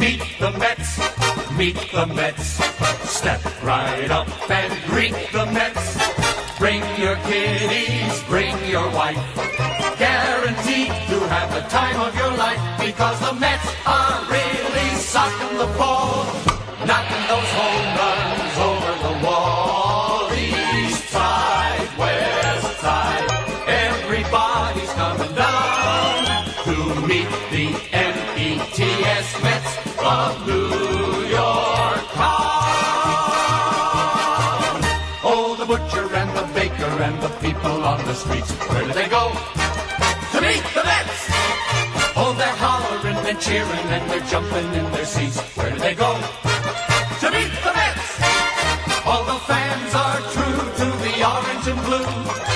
Meet the Mets, meet the Mets. Step right up and greet the Mets. Bring your kiddies, bring your wife. Guaranteed to have the time of your life, because the Mets are really socking the ball, knocking those home runs over the wall. East side, west side, everybody's coming down to meet the METS Mets of New York town. Oh, the butcher and the baker and the people on the streets, where do they go? To meet the Mets! Oh, they're hollering and cheering and they're jumping in their seats. Where do they go? To meet the Mets! All the fans are true to the orange and blue,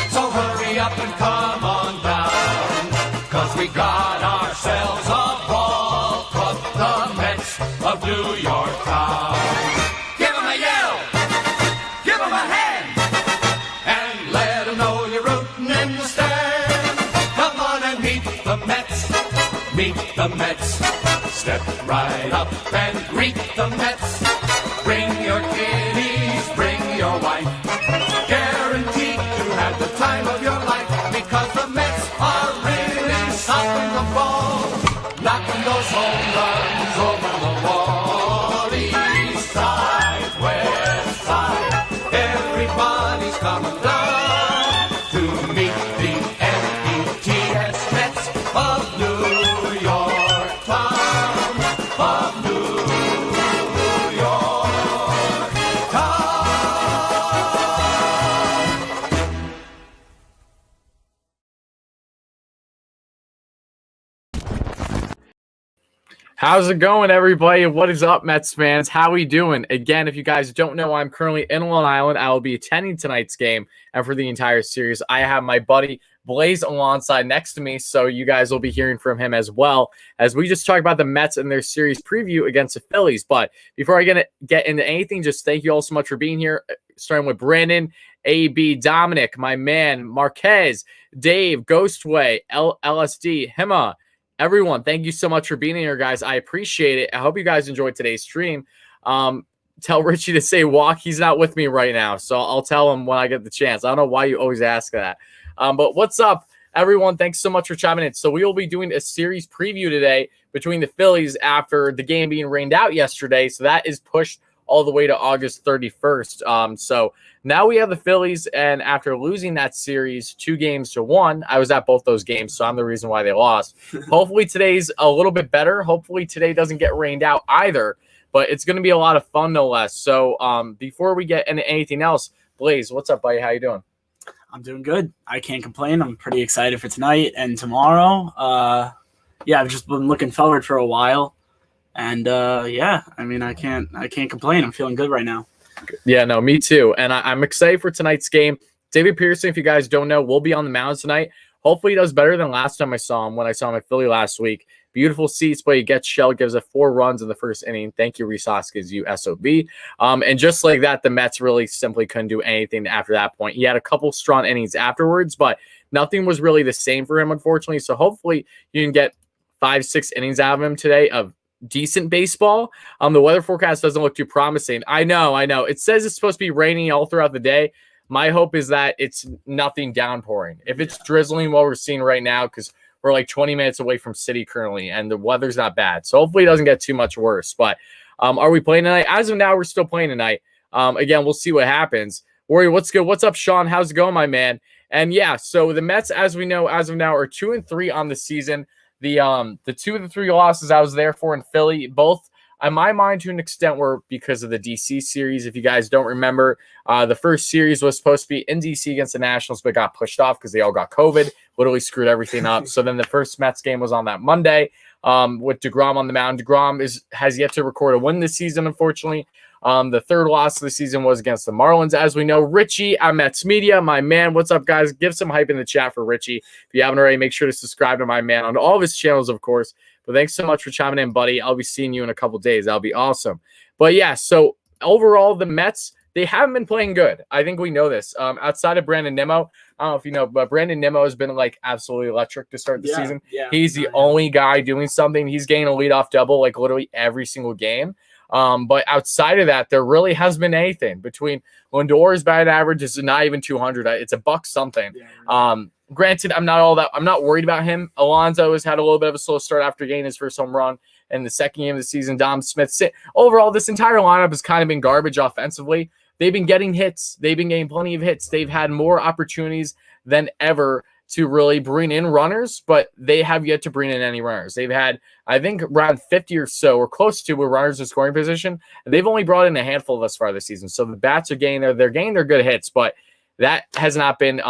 so hurry up and come on down, 'cause we got ourselves a ball club, the Mets of New York town. Give 'em a yell, give 'em a hand, and let 'em know you're rooting in the stand. Come on and meet the Mets, meet the Mets. Step right up and greet the Mets. Bring your kiddies, bring your wife. Guaranteed to have the time of your life, because the Mets are really socking the ball, knocking those home runs over the wall. East side, west side, everybody's coming down to meet the METS Mets of New York town, of New York town. How's it going, everybody? What is up, Mets fans? How we doing? Again, if you guys don't know, I'm currently in Long Island. I will be attending tonight's game, and for the entire series, I have my buddy Blaze alongside next to me, so you guys will be hearing from him as well, as we just talked about the Mets and their series preview against the Phillies. But before I get into anything, just thank you all so much for being here, starting with Brandon, AB, Dominic, my man, Marquez, Dave, Ghostway, LSD, Hima. Everyone, thank you so much for being here, guys. I appreciate it. I hope you guys enjoyed today's stream. Tell Richie to say walk. He's not with me right now, so I'll tell him when I get the chance. I don't know why you always ask that. But what's up, everyone? Thanks so much for chiming in. So we will be doing a series preview today between the Phillies after the game being rained out yesterday. So that is pushed all the way to August 31st. So now we have the Phillies, and after losing that series 2-1, I was at both those games, so I'm the reason why they lost. Hopefully today's a little bit better. Hopefully today doesn't get rained out either, but it's going to be a lot of fun no less. So before we get into anything else, Blaze, what's up, buddy? How you doing? I'm doing good. I can't complain. I'm pretty excited for tonight and tomorrow. I've just been looking forward for a while. And I can't complain. I'm feeling good right now. Yeah, no, me too. And I'm excited for tonight's game. David Pearson, if you guys don't know, will be on the mound tonight. Hopefully he does better than last time I saw him when I saw him at Philly last week. Beautiful seats, but he gets shelled, gives it 4 runs in the first inning. Thank you, Rhys Hoskins, you SOB. And just like that, the Mets really simply couldn't do anything after that point. He had a couple strong innings afterwards, but nothing was really the same for him, unfortunately. So hopefully you can get 5-6 innings out of him today of decent baseball. The weather forecast doesn't look too promising. I know. It says it's supposed to be raining all throughout the day. My hope is that it's nothing downpouring. If it's drizzling, what we're seeing right now, because we're like 20 minutes away from Citi currently, and the weather's not bad. So hopefully it doesn't get too much worse. But are we playing tonight? As of now, we're still playing tonight. Again, we'll see what happens. Warrior, what's good? What's up, Sean? How's it going, my man? And yeah, so the Mets, as we know, as of now, are 2-3 on the season. The 2 of the 3 losses I was there for in Philly, both in my mind to an extent were because of the DC series. If you guys don't remember, the first series was supposed to be in DC against the Nationals, but got pushed off because they all got COVID, literally screwed everything up. So then the first Mets game was on that Monday with DeGrom on the mound. DeGrom has yet to record a win this season, unfortunately. The third loss of the season was against the Marlins, as we know. Richie at Mets Media, my man. What's up, guys? Give some hype in the chat for Richie. If you haven't already, make sure to subscribe to my man on all of his channels, of course. But thanks so much for chiming in, buddy. I'll be seeing you in a couple days. That'll be awesome. But yeah, so overall, the Mets they haven't been playing good. I think we know this. Outside of Brandon Nimmo, I don't know if you know, but Brandon Nimmo has been like absolutely electric to start the season. Yeah, He's the only guy doing something. He's getting a leadoff double like literally every single game. But outside of that, there really hasn't been anything. Between Lindor's batting average is not even 200. It's a buck something. Yeah, granted, I'm not worried about him. Alonso has had a little bit of a slow start after getting his first home run in the second game of the season. Dom Smith. Overall, this entire lineup has kind of been garbage offensively. They've been getting hits. They've been getting plenty of hits. They've had more opportunities than ever to really bring in runners, but they have yet to bring in any runners. They've had, I think, around 50 or so, or close to, with runners in scoring position. And they've only brought in a handful thus far this season. So the bats are getting they're getting their good hits, but that has not been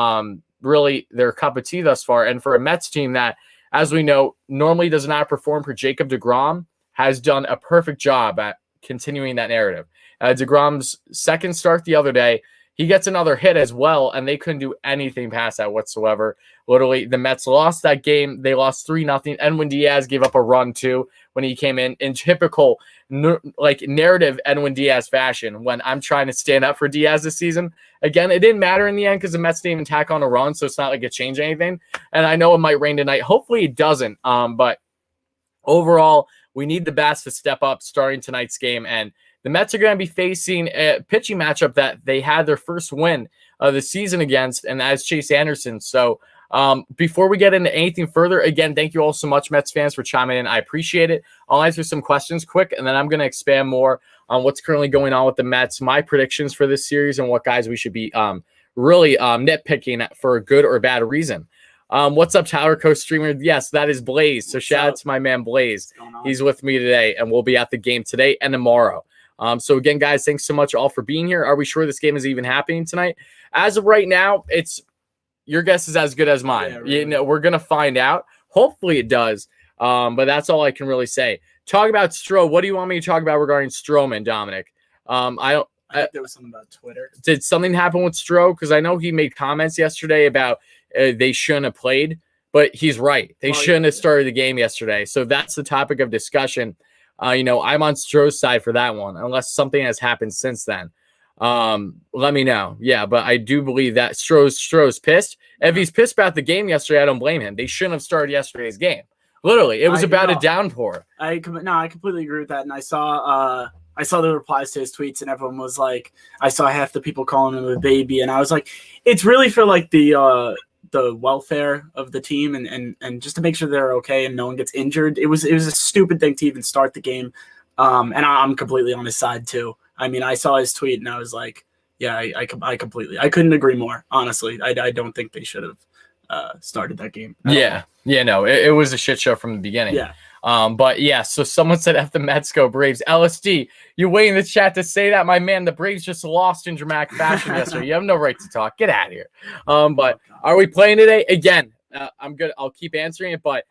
really their cup of tea thus far. And for a Mets team that, as we know, normally does not perform for Jacob deGrom, has done a perfect job at continuing that narrative. DeGrom's second start the other day, he gets another hit as well, and they couldn't do anything past that whatsoever. Literally, the Mets lost that game. They lost 3-0. Edwin Diaz gave up a run, too, when he came in typical narrative Edwin Diaz fashion when I'm trying to stand up for Diaz this season. Again, it didn't matter in the end because the Mets didn't even tack on a run, so it's not like it changed anything. And I know it might rain tonight. Hopefully it doesn't. But overall, we need the bats to step up starting tonight's game, and the Mets are going to be facing a pitching matchup that they had their first win of the season against, and that is Chase Anderson. So before we get into anything further, again, thank you all so much, Mets fans, for chiming in. I appreciate it. I'll answer some questions quick, and then I'm going to expand more on what's currently going on with the Mets, my predictions for this series, and what guys we should be really nitpicking for a good or bad reason. What's up, Tower Coast streamer? Yes, that is Blaze. So shout out to my man Blaze. He's with me today, and we'll be at the game today and tomorrow. So again, guys, thanks so much all for being here. Are we sure this game is even happening tonight? As of right now, your guess is as good as mine. Yeah, really. You know, we're gonna find out. Hopefully it does. But that's all I can really say. Talk about Stroh. What do you want me to talk about regarding Stroman, Dominic? I think there was something about Twitter. Did something happen with Stroh? Because I know he made comments yesterday about they shouldn't have played, but he's right. They shouldn't have started the game yesterday. So that's the topic of discussion. I'm on Stroh's side for that one, unless something has happened since then. Let me know. Yeah, but I do believe that Stroh's pissed. If he's pissed about the game yesterday, I don't blame him. They shouldn't have started yesterday's game. Literally, it was about a downpour. I completely agree with that. And I saw the replies to his tweets, and everyone was like, I saw half the people calling him a baby, and I was like, it's really for like the welfare of the team and just to make sure they're okay and no one gets injured. It was a stupid thing to even start the game. And I'm completely on his side too. I mean, I saw his tweet and I was like, yeah, I couldn't agree more. Honestly, I don't think they should have started that game. Yeah. No, it was a shit show from the beginning. Yeah. But yeah, so someone said F the Mets go Braves. LSD, you wait in the chat to say that, my man. The Braves just lost in dramatic fashion yesterday. You have no right to talk. Get out of here. But are we playing today? Again, I'm good. I'll keep answering it, but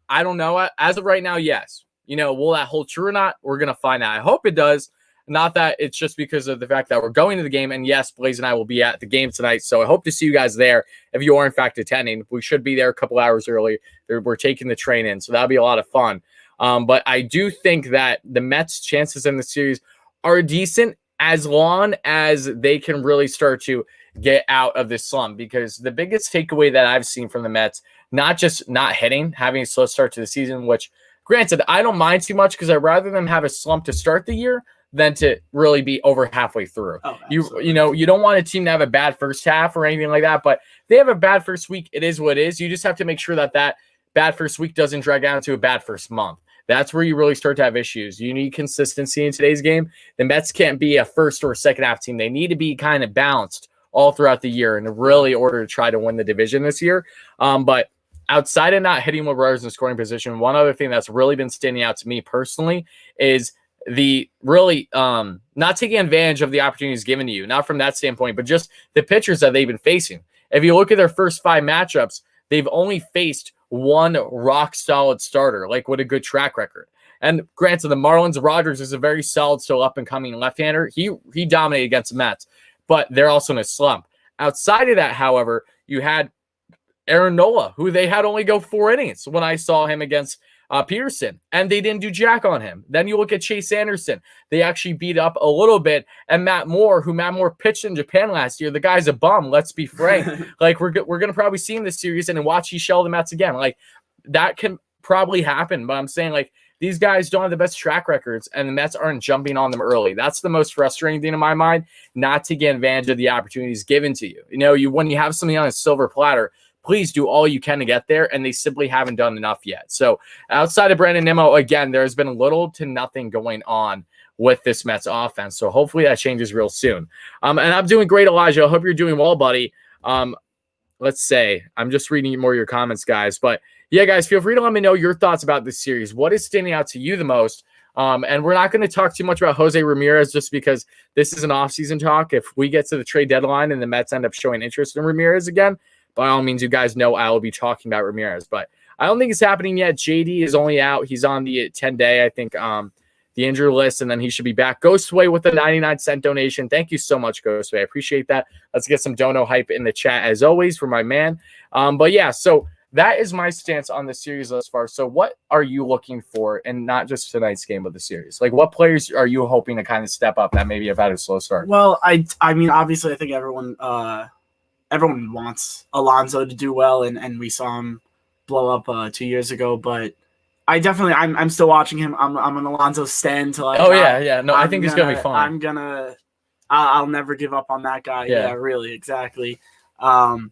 I don't know. As of right now, yes. Will that hold true or not? We're going to find out. I hope it does. Not that it's just because of the fact that we're going to the game. And yes, Blaze and I will be at the game tonight. So I hope to see you guys there. If you are in fact attending, we should be there a couple hours early. We're taking the train in. So that'll be a lot of fun. But I do think that the Mets' chances in the series are decent as long as they can really start to get out of this slump. Because the biggest takeaway that I've seen from the Mets, not just not hitting, having a slow start to the season, which granted, I don't mind too much because I'd rather them have a slump to start the year than to really be over halfway through. Oh, you don't want a team to have a bad first half or anything like that, but they have a bad first week. It is what it is. You just have to make sure that bad first week doesn't drag out into a bad first month. That's where you really start to have issues. You need consistency in today's game. The Mets can't be a first or second half team. They need to be kind of balanced all throughout the year in really order to try to win the division this year. But outside of not hitting with runners in scoring position, one other thing that's really been standing out to me personally is the really not taking advantage of the opportunities given to you, not from that standpoint, but just the pitchers that they've been facing. If you look at their first 5 matchups, they've only faced one rock solid starter, like with a good track record. And granted, the Marlins, Rogers is a very solid, still up and coming left-hander. He dominated against the Mets, but they're also in a slump. Outside of that, however, you had Aaron Nola, who they had only go 4 innings when I saw him against Peterson, and they didn't do jack on him. Then you look at Chase Anderson. They actually beat up a little bit. And Matt Moore pitched in Japan last year. The guy's a bum, let's be frank. Like, we're going to probably see him this series and watch he shell the Mets again. Like, that can probably happen. But I'm saying, like, these guys don't have the best track records, and the Mets aren't jumping on them early. That's the most frustrating thing in my mind, not to get advantage of the opportunities given to you. You know, when you have something on a silver platter, please do all you can to get there, and they simply haven't done enough yet. So outside of Brandon Nimmo, again, there's been little to nothing going on with this Mets offense. So hopefully that changes real soon. And I'm doing great, Elijah. I hope you're doing well, buddy. Let's say, I'm just reading more of your comments, guys. But yeah, guys, feel free to let me know your thoughts about this series. What is standing out to you the most? And we're not going to talk too much about Jose Ramirez just because this is an offseason talk. If we get to the trade deadline and the Mets end up showing interest in Ramirez again, by all means, you guys know I will be talking about Ramirez. But I don't think it's happening yet. JD is only out. He's on the 10-day, I think, the injury list, and then he should be back. Ghostway with a 99-cent donation. Thank you so much, Ghostway. I appreciate that. Let's get some dono hype in the chat, as always, for my man. But yeah, so that is my stance on the series thus far. So what are you looking for, and not just tonight's game, but the series? Like, what players are you hoping to kind of step up that maybe have had a slow start? Well, I mean, obviously, I think everyone wants Alonso to do well, and we saw him blow up 2 years ago, but I'm still watching him. I'm an Alonso stan till I. Oh yeah. No, I think he's gonna be fine. I'll never give up on that guy. Yeah, really, exactly. I'm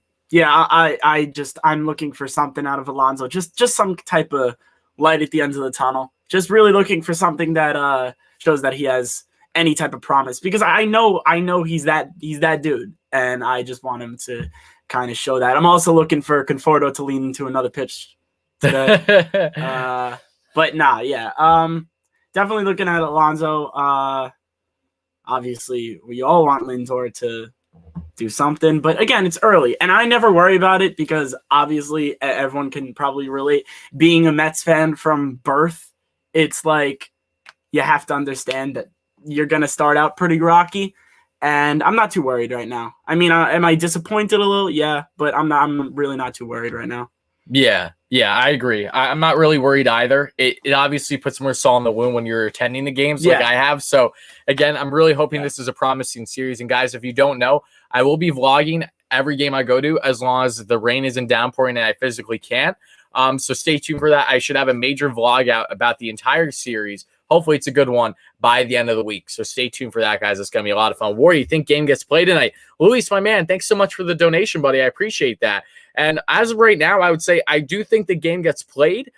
looking for something out of Alonso. Just some type of light at the end of the tunnel. Just really looking for something that shows that he has any type of promise. Because I know he's that dude, and I just want him to kind of show that. I'm also looking for Conforto to lean into another pitch today. But nah, yeah. Definitely looking at Alonso. Obviously, we all want Lindor to do something, but again, it's early, and I never worry about it because obviously everyone can probably relate. Being a Mets fan from birth, it's like you have to understand that you're gonna start out pretty rocky, and I'm not too worried right now. I mean, am I disappointed a little? Yeah, but I'm really not too worried right now. Yeah, I agree. I'm not really worried either. It obviously puts more salt in the wound when you're attending the games like I have. So, again, I'm really hoping this is a promising series. And, guys, if you don't know, I will be vlogging every game I go to as long as the rain isn't downpouring and I physically can. So stay tuned for that. I should have a major vlog out about the entire series. Hopefully it's a good one by the end of the week. So stay tuned for that, guys. It's going to be a lot of fun. Wardy, you think game gets played tonight? Luis, my man, thanks so much for the donation, buddy. I appreciate that. And as of right now, I would say I do think the game gets played.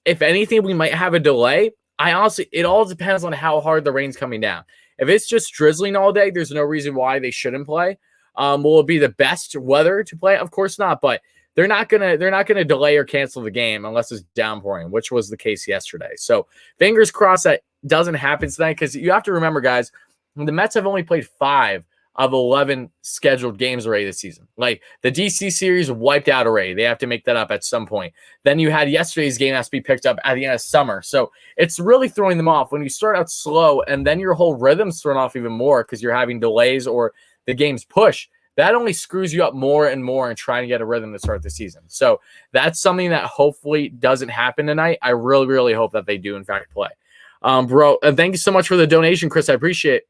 If anything, we might have a delay. It all depends on how hard the rain's coming down. If it's just drizzling all day, there's no reason why they shouldn't play. Will it be the best weather to play? Of course not, but they're not gonna delay or cancel the game unless it's downpouring, which was the case yesterday. So fingers crossed that doesn't happen tonight, because you have to remember, guys, the Mets have only played 5 of 11 scheduled games already this season. Like, the DC series wiped out already. They have to make that up at some point. Then you had yesterday's game has to be picked up at the end of summer. So it's really throwing them off when you start out slow and then your whole rhythm's thrown off even more because you're having delays or the game's push. That only screws you up more and more in trying to get a rhythm to start the season. So that's something that hopefully doesn't happen tonight. I really, really hope that they do, in fact, play. Bro, thank you so much for the donation, Chris. I appreciate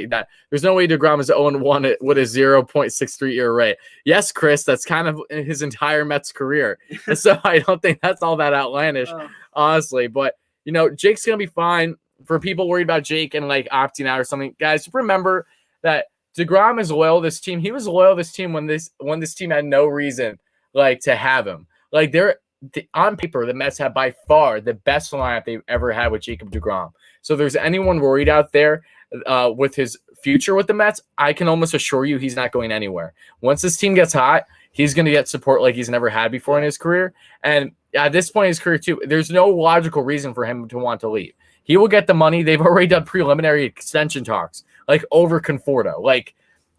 that. There's no way DeGrom is 0-1 with a 0.63 ERA. Yes, Chris, that's kind of his entire Mets career. So I don't think that's all that outlandish, honestly. But, Jake's going to be fine. For people worried about Jake and, opting out or something, guys, remember that DeGrom is loyal to this team. He was loyal to this team when this team had no reason, to have him. On paper, the Mets have by far the best lineup they've ever had with Jacob DeGrom. So if there's anyone worried out there with his future with the Mets, I can almost assure you he's not going anywhere. Once this team gets hot, he's going to get support like he's never had before in his career. And at this point in his career, too, there's no logical reason for him to want to leave. He will get the money. They've already done preliminary extension talks, over Conforto.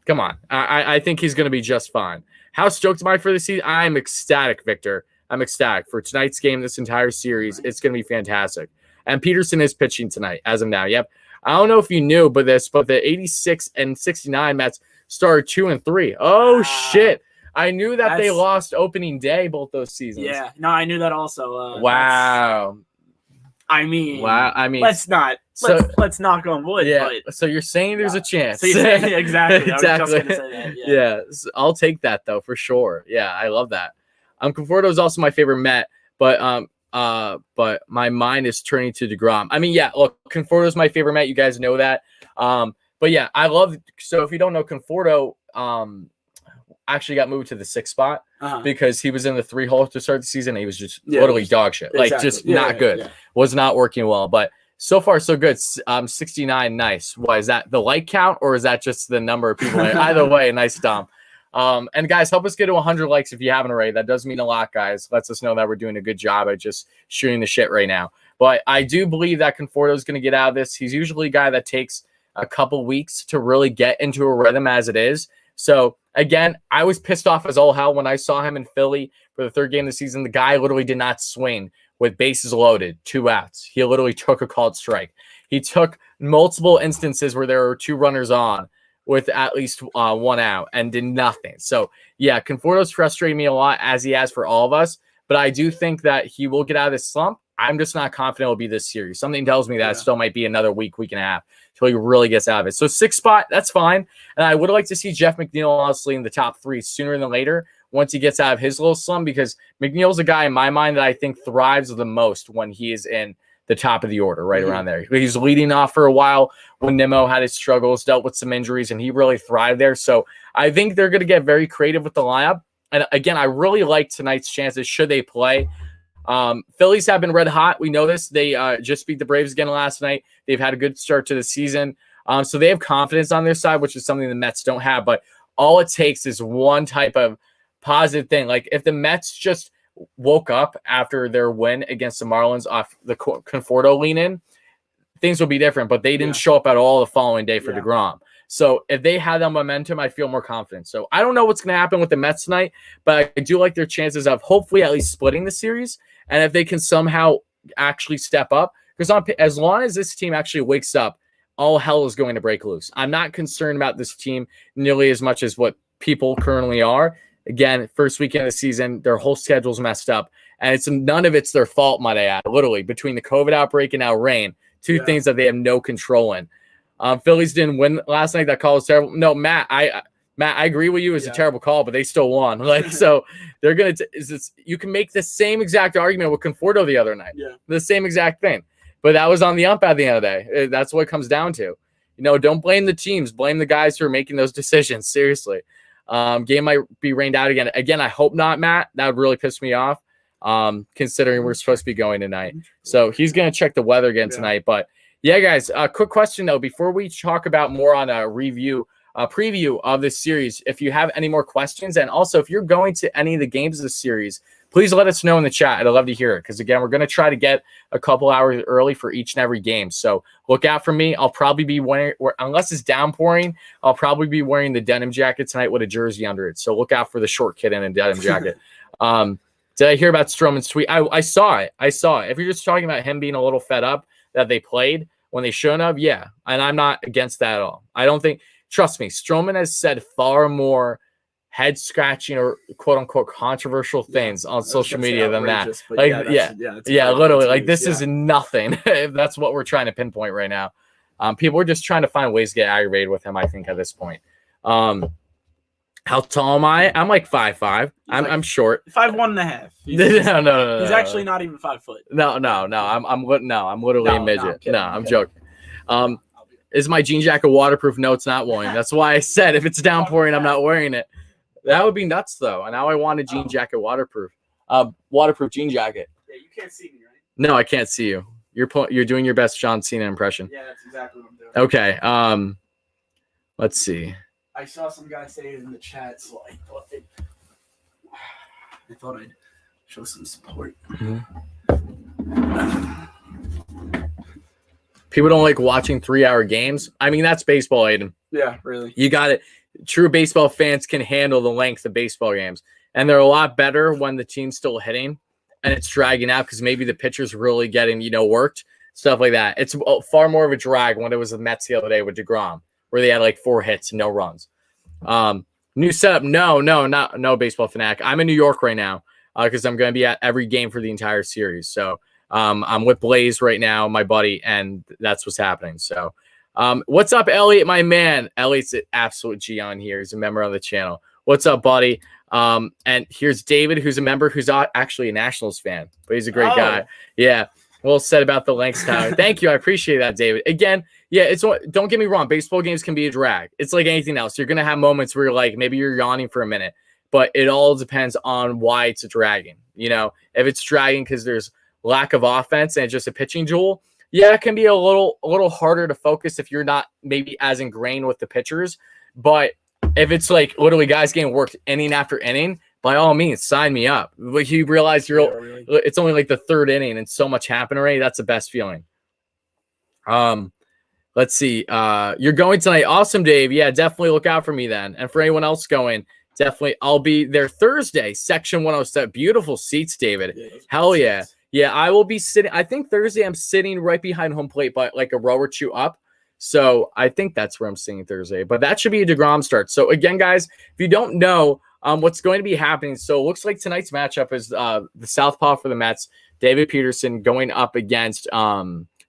Come on. I think he's going to be just fine. How stoked am I for the season? I'm ecstatic, Victor. I'm ecstatic for tonight's game, this entire series. It's going to be fantastic. And Peterson is pitching tonight as of now. Yep. I don't know if you knew but the 86 and 69 Mets started 2-3. Oh, shit. I knew that they That's- lost opening day both those seasons. Yeah, no, I knew that also. Wow. I mean, let's not knock on wood. Yeah. But, so you're saying there's a chance. So you're saying, exactly. Exactly. I was just gonna say that. Yeah. So I'll take that though for sure. Yeah, I love that. Conforto is also my favorite Met, but my mind is turning to DeGrom. I mean, yeah, look, Conforto is my favorite Met. You guys know that. But yeah, I love. So if you don't know, Conforto actually got moved to the 6th spot because he was in the 3 hole to start the season. He was just literally dog shit, exactly. like just not good. Yeah. Was not working well, but so far so good. 69, nice. Why is that the like count or is that just the number of people? Either way, nice Dom. And guys, help us get to 100 likes if you haven't already. That does mean a lot, guys. Lets us know that we're doing a good job at just shooting the shit right now. But I do believe that Conforto is going to get out of this. He's usually a guy that takes a couple weeks to really get into a rhythm as it is. So again, I was pissed off as all hell when I saw him in Philly for the 3rd game of the season. The guy literally did not swing with bases loaded, 2 outs. He literally took a called strike. He took multiple instances where there were 2 runners on with at least 1 out and did nothing. So yeah, Conforto's frustrated me a lot as he has for all of us, but I do think that he will get out of this slump. I'm just not confident it'll be this series. Something tells me that it still might be another week and a half until he really gets out of it. So 6th spot, that's fine. And I would like to see Jeff McNeil honestly in the top 3 sooner than later once he gets out of his little slump, because McNeil's a guy in my mind that I think thrives the most when he is in the top of the order, right around there. He's leading off for a while when Nimmo had his struggles, dealt with some injuries, and he really thrived there. So I think they're going to get very creative with the lineup. And again, I really like tonight's chances should they play. Phillies have been red hot. We know this. They just beat the Braves again last night. They've had a good start to the season. So they have confidence on their side, which is something the Mets don't have. But all it takes is one type of positive thing. Like if the Mets just woke up after their win against the Marlins off the Conforto lean in, things will be different. But they didn't show up at all the following day for DeGrom. So if they had that momentum, I feel more confident. So I don't know what's going to happen with the Mets tonight, but I do like their chances of hopefully at least splitting the series. And if they can somehow actually step up, because as long as this team actually wakes up, all hell is going to break loose. I'm not concerned about this team nearly as much as what people currently are. Again, first weekend of the season, their whole schedule's messed up. And none of it's their fault, might I add. Literally, between the COVID outbreak and now rain, 2 things that they have no control in. Phillies didn't win last night. That call was terrible. No, Matt, I agree with you. It's a terrible call, but they still won. Like, so they're going to you can make the same exact argument with Conforto the other night. Yeah. The same exact thing. But that was on the ump at the end of the day. That's what it comes down to. Don't blame the teams. Blame the guys who are making those decisions. Seriously. Game might be rained out again. Again, I hope not, Matt. That would really piss me off, considering we're supposed to be going tonight. So he's going to check the weather again tonight. But yeah, guys, a quick question, though, before we talk about more on a preview of this series, if you have any more questions, and also if you're going to any of the games of the series, please let us know in the chat. I'd love to hear it, because, again, we're going to try to get a couple hours early for each and every game. So look out for me. I'll probably be wearing, unless it's downpouring, I'll probably be wearing the denim jacket tonight with a jersey under it. So look out for the short kid in a denim jacket. Did I hear about Stroman's tweet? I saw it. If you're just talking about him being a little fed up that they played when they shouldn't have, yeah. And I'm not against that at all. I don't think, trust me, Stroman has said far more head scratching or quote unquote controversial things on social media than that. Like, literally, like this is nothing. If that's what we're trying to pinpoint right now. People are just trying to find ways to get aggravated with him, I think, at this point. How tall am I? I'm like 5'5". I'm short. 5'1.5". No. He's actually not even 5 foot. No. I'm literally a midget. I'm joking. Is my jean jacket waterproof? No, it's not, William. That's why I said if it's downpouring, I'm not wearing it. That would be nuts, though. And now I want a jean jacket waterproof. Waterproof jean jacket. Yeah, you can't see me, right? No, I can't see you. You're doing your best John Cena impression. Yeah, that's exactly what I'm doing. Okay. Let's see. I saw some guy say it in the chat, so I thought I'd show some support. Mm-hmm. People don't like watching 3-hour games. I mean, that's baseball, Aiden. Yeah, really. You got it. True baseball fans can handle the length of baseball games. And they're a lot better when the team's still hitting and it's dragging out because maybe the pitcher's really getting, worked, stuff like that. It's far more of a drag when it was the Mets the other day with DeGrom, where they had like 4 hits and no runs. New setup? No, baseball fanatic. I'm in New York right now because I'm going to be at every game for the entire series. So I'm with Blaze right now, my buddy, and that's what's happening. So what's up, Elliot, my man? Elliot's an absolute G on here. He's a member of the channel. What's up, buddy? And here's David, who's a member, who's actually a Nationals fan, but he's a great guy. Yeah. Well said about the Lynx Tower. Thank you. I appreciate that, David. Again, yeah, don't get me wrong. Baseball games can be a drag. It's like anything else. You're going to have moments where you're like, maybe you're yawning for a minute, but it all depends on why it's a dragging. You know, if it's dragging because there's lack of offense and it's just a pitching duel, yeah, it can be a little harder to focus if you're not maybe as ingrained with the pitchers. But if it's like literally guys getting worked inning after inning, by all means, sign me up. Like you realize it's only like the third inning and so much happened already. That's the best feeling. Let's see. You're going tonight. Awesome, Dave. Yeah, definitely look out for me then. And for anyone else going, definitely I'll be there Thursday, section 107. Beautiful seats, David. Yeah, hell yeah. Yeah, I will be sitting. I think Thursday I'm sitting right behind home plate, but like a row or two up. So I think that's where I'm sitting Thursday. But that should be a DeGrom start. So again, guys, if you don't know what's going to be happening, so it looks like tonight's matchup is the southpaw for the Mets, David Peterson, going up against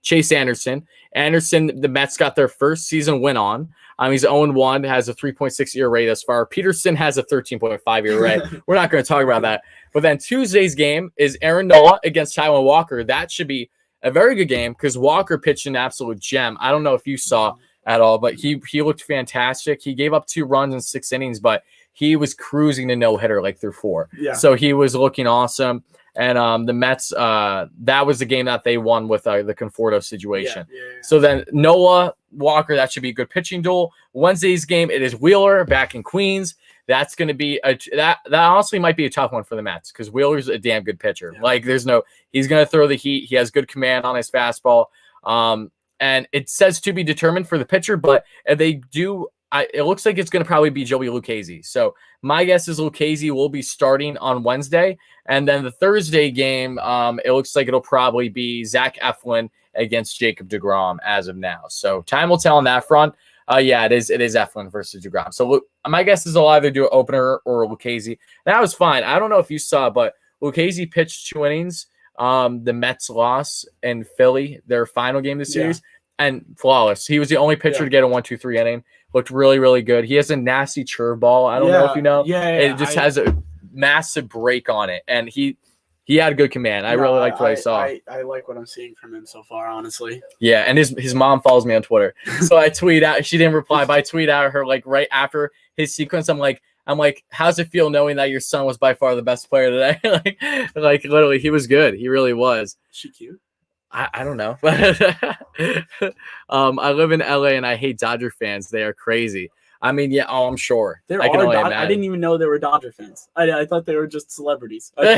Chase Anderson. Anderson, the Mets got their first season win on. He's 0-1, has a 3.6 ERA thus far. Peterson has a 13.5 ERA. We're not going to talk about that. But then Tuesday's game is Aaron Nola against Taijuan Walker. That should be a very good game because Walker pitched an absolute gem. I don't know if you saw at all, but he looked fantastic. He gave up 2 runs in 6 innings, but he was cruising to no-hitter like through 4. Yeah. So he was looking awesome. And the Mets, that was the game that they won with the Conforto situation. Yeah. So then Nola, Walker, that should be a good pitching duel. Wednesday's game, it is Wheeler back in Queens. That's going to be that honestly might be a tough one for the Mets because Wheeler's a damn good pitcher. Yeah. Like he's going to throw the heat. He has good command on his fastball. And it says to be determined for the pitcher, but if they do, it looks like it's going to probably be Joey Lucchesi. So my guess is Lucchesi will be starting on Wednesday. And then the Thursday game, it looks like it'll probably be Zach Eflin against Jacob deGrom as of now. So time will tell on that front. Yeah, it is Eflin versus deGrom. So look, my guess is they'll either do an opener or Lucchesi. That was fine. I don't know if you saw, but Lucchesi pitched 2 innings. The Mets lost in Philly, their final game of the series, and flawless. He was the only pitcher to get a 1-2-3 inning. Looked really, really good. He has a nasty curve ball. I don't know if you know. It just has a massive break on it, and he had a good command. I really liked what I saw. I like what I'm seeing from him so far, honestly. Yeah, and his mom follows me on Twitter, so I tweet out. She didn't reply, but I tweet out her like right after his sequence. I'm like, how's it feel knowing that your son was by far the best player today? like literally, he was good. He really was. Is she cute? I don't know. I live in LA and I hate Dodger fans. They are crazy. I mean, yeah, I'm sure. I didn't even know there were Dodger fans. I thought they were just celebrities. I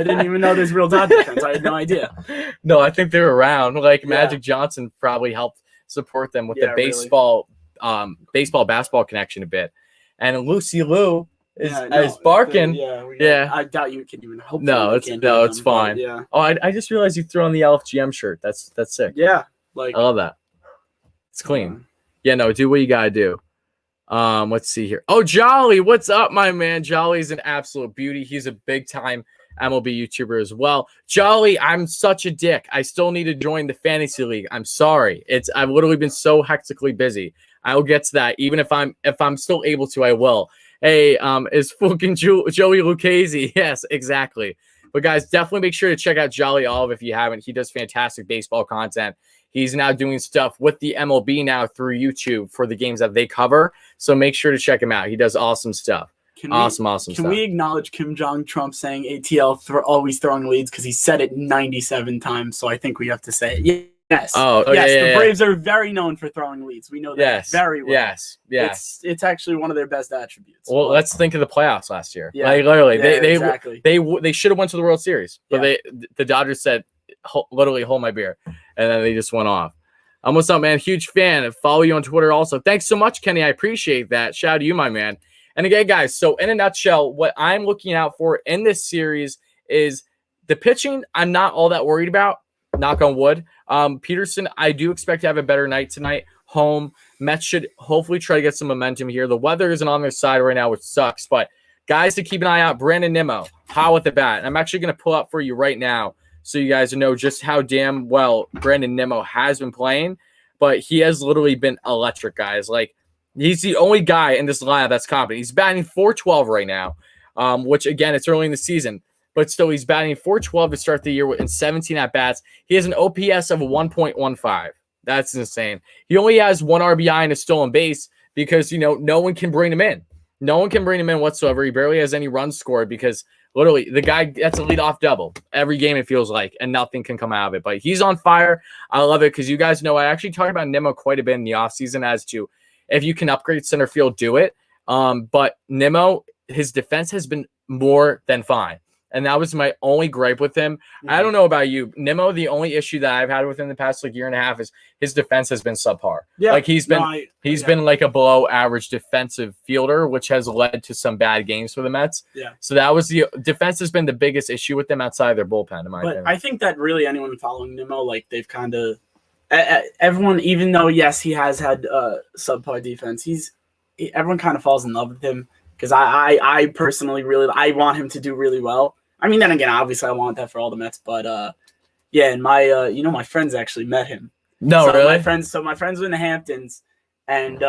didn't even know there's real Dodger fans. I had no idea. No, I think they're around. Like Magic Johnson probably helped support them with the baseball, basketball connection a bit. And Lucy Liu is barking. I doubt you can even hope. It's fine. Yeah. Oh, I just realized you threw on the LFGM shirt. That's sick. Yeah, I love that. It's clean. Yeah, no, do what you gotta do. Let's see here. Oh, Jolly, what's up, my man? Jolly's an absolute beauty. He's a big time MLB YouTuber as well. Jolly, I'm such a dick. I still need to join the fantasy league. I'm sorry. I've literally been so hectically busy. I will get to that. Even if I'm still able to, I will. Hey, is fucking Joey Lucchesi? Yes, exactly. But guys, definitely make sure to check out Jolly Olive if you haven't. He does fantastic baseball content. He's now doing stuff with the MLB now through YouTube for the games that they cover. So make sure to check him out. He does awesome stuff. Awesome stuff. Can we acknowledge Kim Jong-Trump saying ATL always throwing leads because he said it 97 times? So I think we have to say it. Yes. The Braves are very known for throwing leads. We know that very well. Yes. It's actually one of their best attributes. Well, let's think of the playoffs last year. Yeah. Literally, they should have went to the World Series, but the Dodgers said, literally, hold my beer, and then they just went off. What's up, man? Huge fan. Follow you on Twitter also. Thanks so much, Kenny. I appreciate that. Shout out to you, my man. And again, guys, so in a nutshell, what I'm looking out for in this series is the pitching. I'm not all that worried about. Knock on wood. Peterson, I do expect to have a better night tonight. home. Mets should hopefully try to get some momentum here. The weather isn't on their side right now, which sucks. But guys to keep an eye out, Brandon Nimmo, how at the bat. I'm actually going to pull up for you right now so you guys know just how damn well Brandon Nimmo has been playing. But he has literally been electric, guys. Like, he's the only guy in this lineup that's competent. He's batting .412 right now, which, again, it's early in the season. But still, he's batting .412 to start the year in 17 at-bats. He has an OPS of 1.15. That's insane. He only has 1 RBI and a stolen base because, no one can bring him in. No one can bring him in whatsoever. He barely has any runs scored because literally the guy gets a leadoff double every game, it feels like, and nothing can come out of it. But he's on fire. I love it because you guys know I actually talked about Nimmo quite a bit in the offseason as to if you can upgrade center field, do it. But Nimmo, his defense has been more than fine. And that was my only gripe with him. Mm-hmm. I don't know about you. Nimmo, the only issue that I've had with him the past year and a half is his defense has been subpar. Yeah. Like he's been like a below average defensive fielder, which has led to some bad games for the Mets. Yeah. So that was the defense has been the biggest issue with them outside of their bullpen, in my opinion. I think that really anyone following Nimmo, like they've kind of everyone, even though yes, he has had subpar defense, everyone kind of falls in love with him. Because I personally I want him to do really well. I mean, then again, obviously I want that for all the Mets. But, and my my friends actually met him. No, so really? My friends were in the Hamptons. And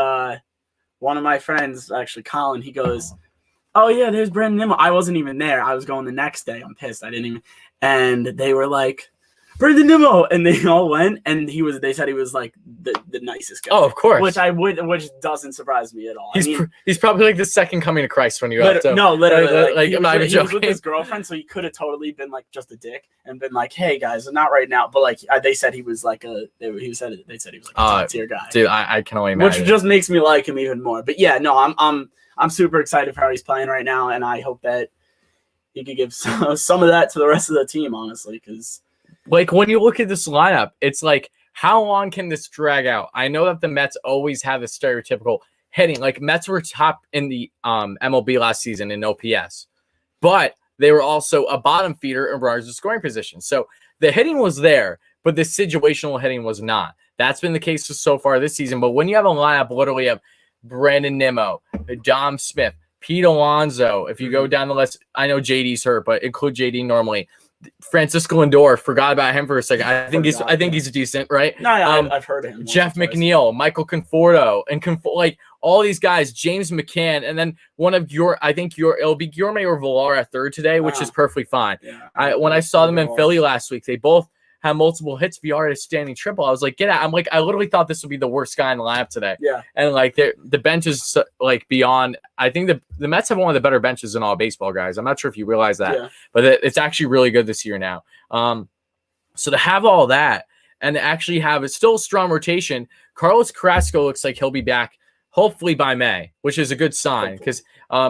one of my friends, actually Colin, he goes, oh, yeah, there's Brandon Nimmo. I wasn't even there. I was going the next day. I'm pissed. I didn't even. And they were like, Brandon Nimmo, and they all went, and they said he was like the nicest guy. Oh, of course. Which doesn't surprise me at all. He's probably like the second coming of Christ when you got to. No, literally. Like, I'm not even joking. He was with his girlfriend, so he could have totally been like just a dick and been like, "Hey guys, not right now." But like they said he was like they said he was like a top tier guy. Dude, I can only imagine. Which just makes me like him even more. But yeah, no, I'm super excited for how he's playing right now, and I hope that he could give some of that to the rest of the team, honestly, because. Like, when you look at this lineup, it's like, how long can this drag out? I know that the Mets always have the stereotypical hitting. Like, Mets were top in the MLB last season in OPS, but they were also a bottom feeder in runners in scoring position. So the hitting was there, but the situational hitting was not. That's been the case so far this season. But when you have a lineup literally of Brandon Nimmo, Dom Smith, Pete Alonso, if you go down the list, I know JD's hurt, but include JD normally. Francisco Lindor, forgot about him for a second. I think he's decent, right? No, I've heard of him. Jeff McNeil, Michael Conforto, and like all these guys, James McCann, and then one of it'll be Guillorme or Villar at third today, which is perfectly fine. Yeah, when I saw them in Philly last week, they both had multiple hits. Villar had a standing triple. I was like, get out. I'm like, I literally thought this would be the worst guy in the lineup today. Yeah. And like the bench is like beyond. I think the Mets have one of the better benches in all baseball, guys. I'm not sure if you realize that, but it's actually really good this year now. So to have all that and to actually have it's still a strong rotation. Carlos Carrasco looks like he'll be back hopefully by May, which is a good sign because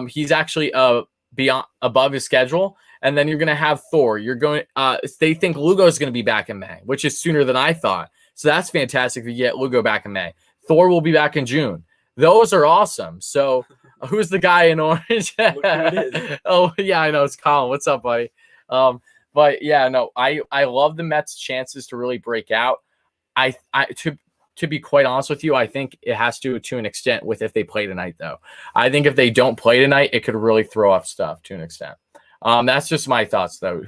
he's actually above his schedule. And then you're going to have Thor. They think Lugo is going to be back in May, which is sooner than I thought. So that's fantastic if you get Lugo back in May. Thor will be back in June. Those are awesome. So who's the guy in orange? Oh, yeah, I know. It's Colin. What's up, buddy? But yeah, no, I love the Mets' chances to really break out. To be quite honest with you, I think it has to an extent with if they play tonight, though. I think if they don't play tonight, it could really throw off stuff to an extent. That's just my thoughts, though.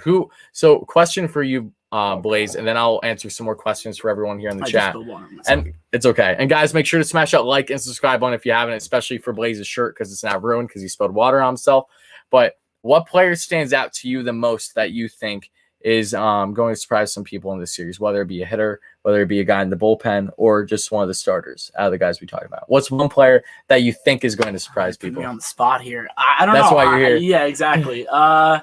So question for you, Blaze, and then I'll answer some more questions for everyone here in the chat. And it's okay. And guys, make sure to smash that like and subscribe button if you haven't, especially for Blaze's shirt because it's not ruined because he spilled water on himself. But what player stands out to you the most that you think is going to surprise some people in this series, whether it be a hitter, whether it be a guy in the bullpen, or just one of the starters out of the guys we talked about? What's one player that you think is going to surprise people? On the spot here. I don't know. That's why you're here. Yeah, exactly. I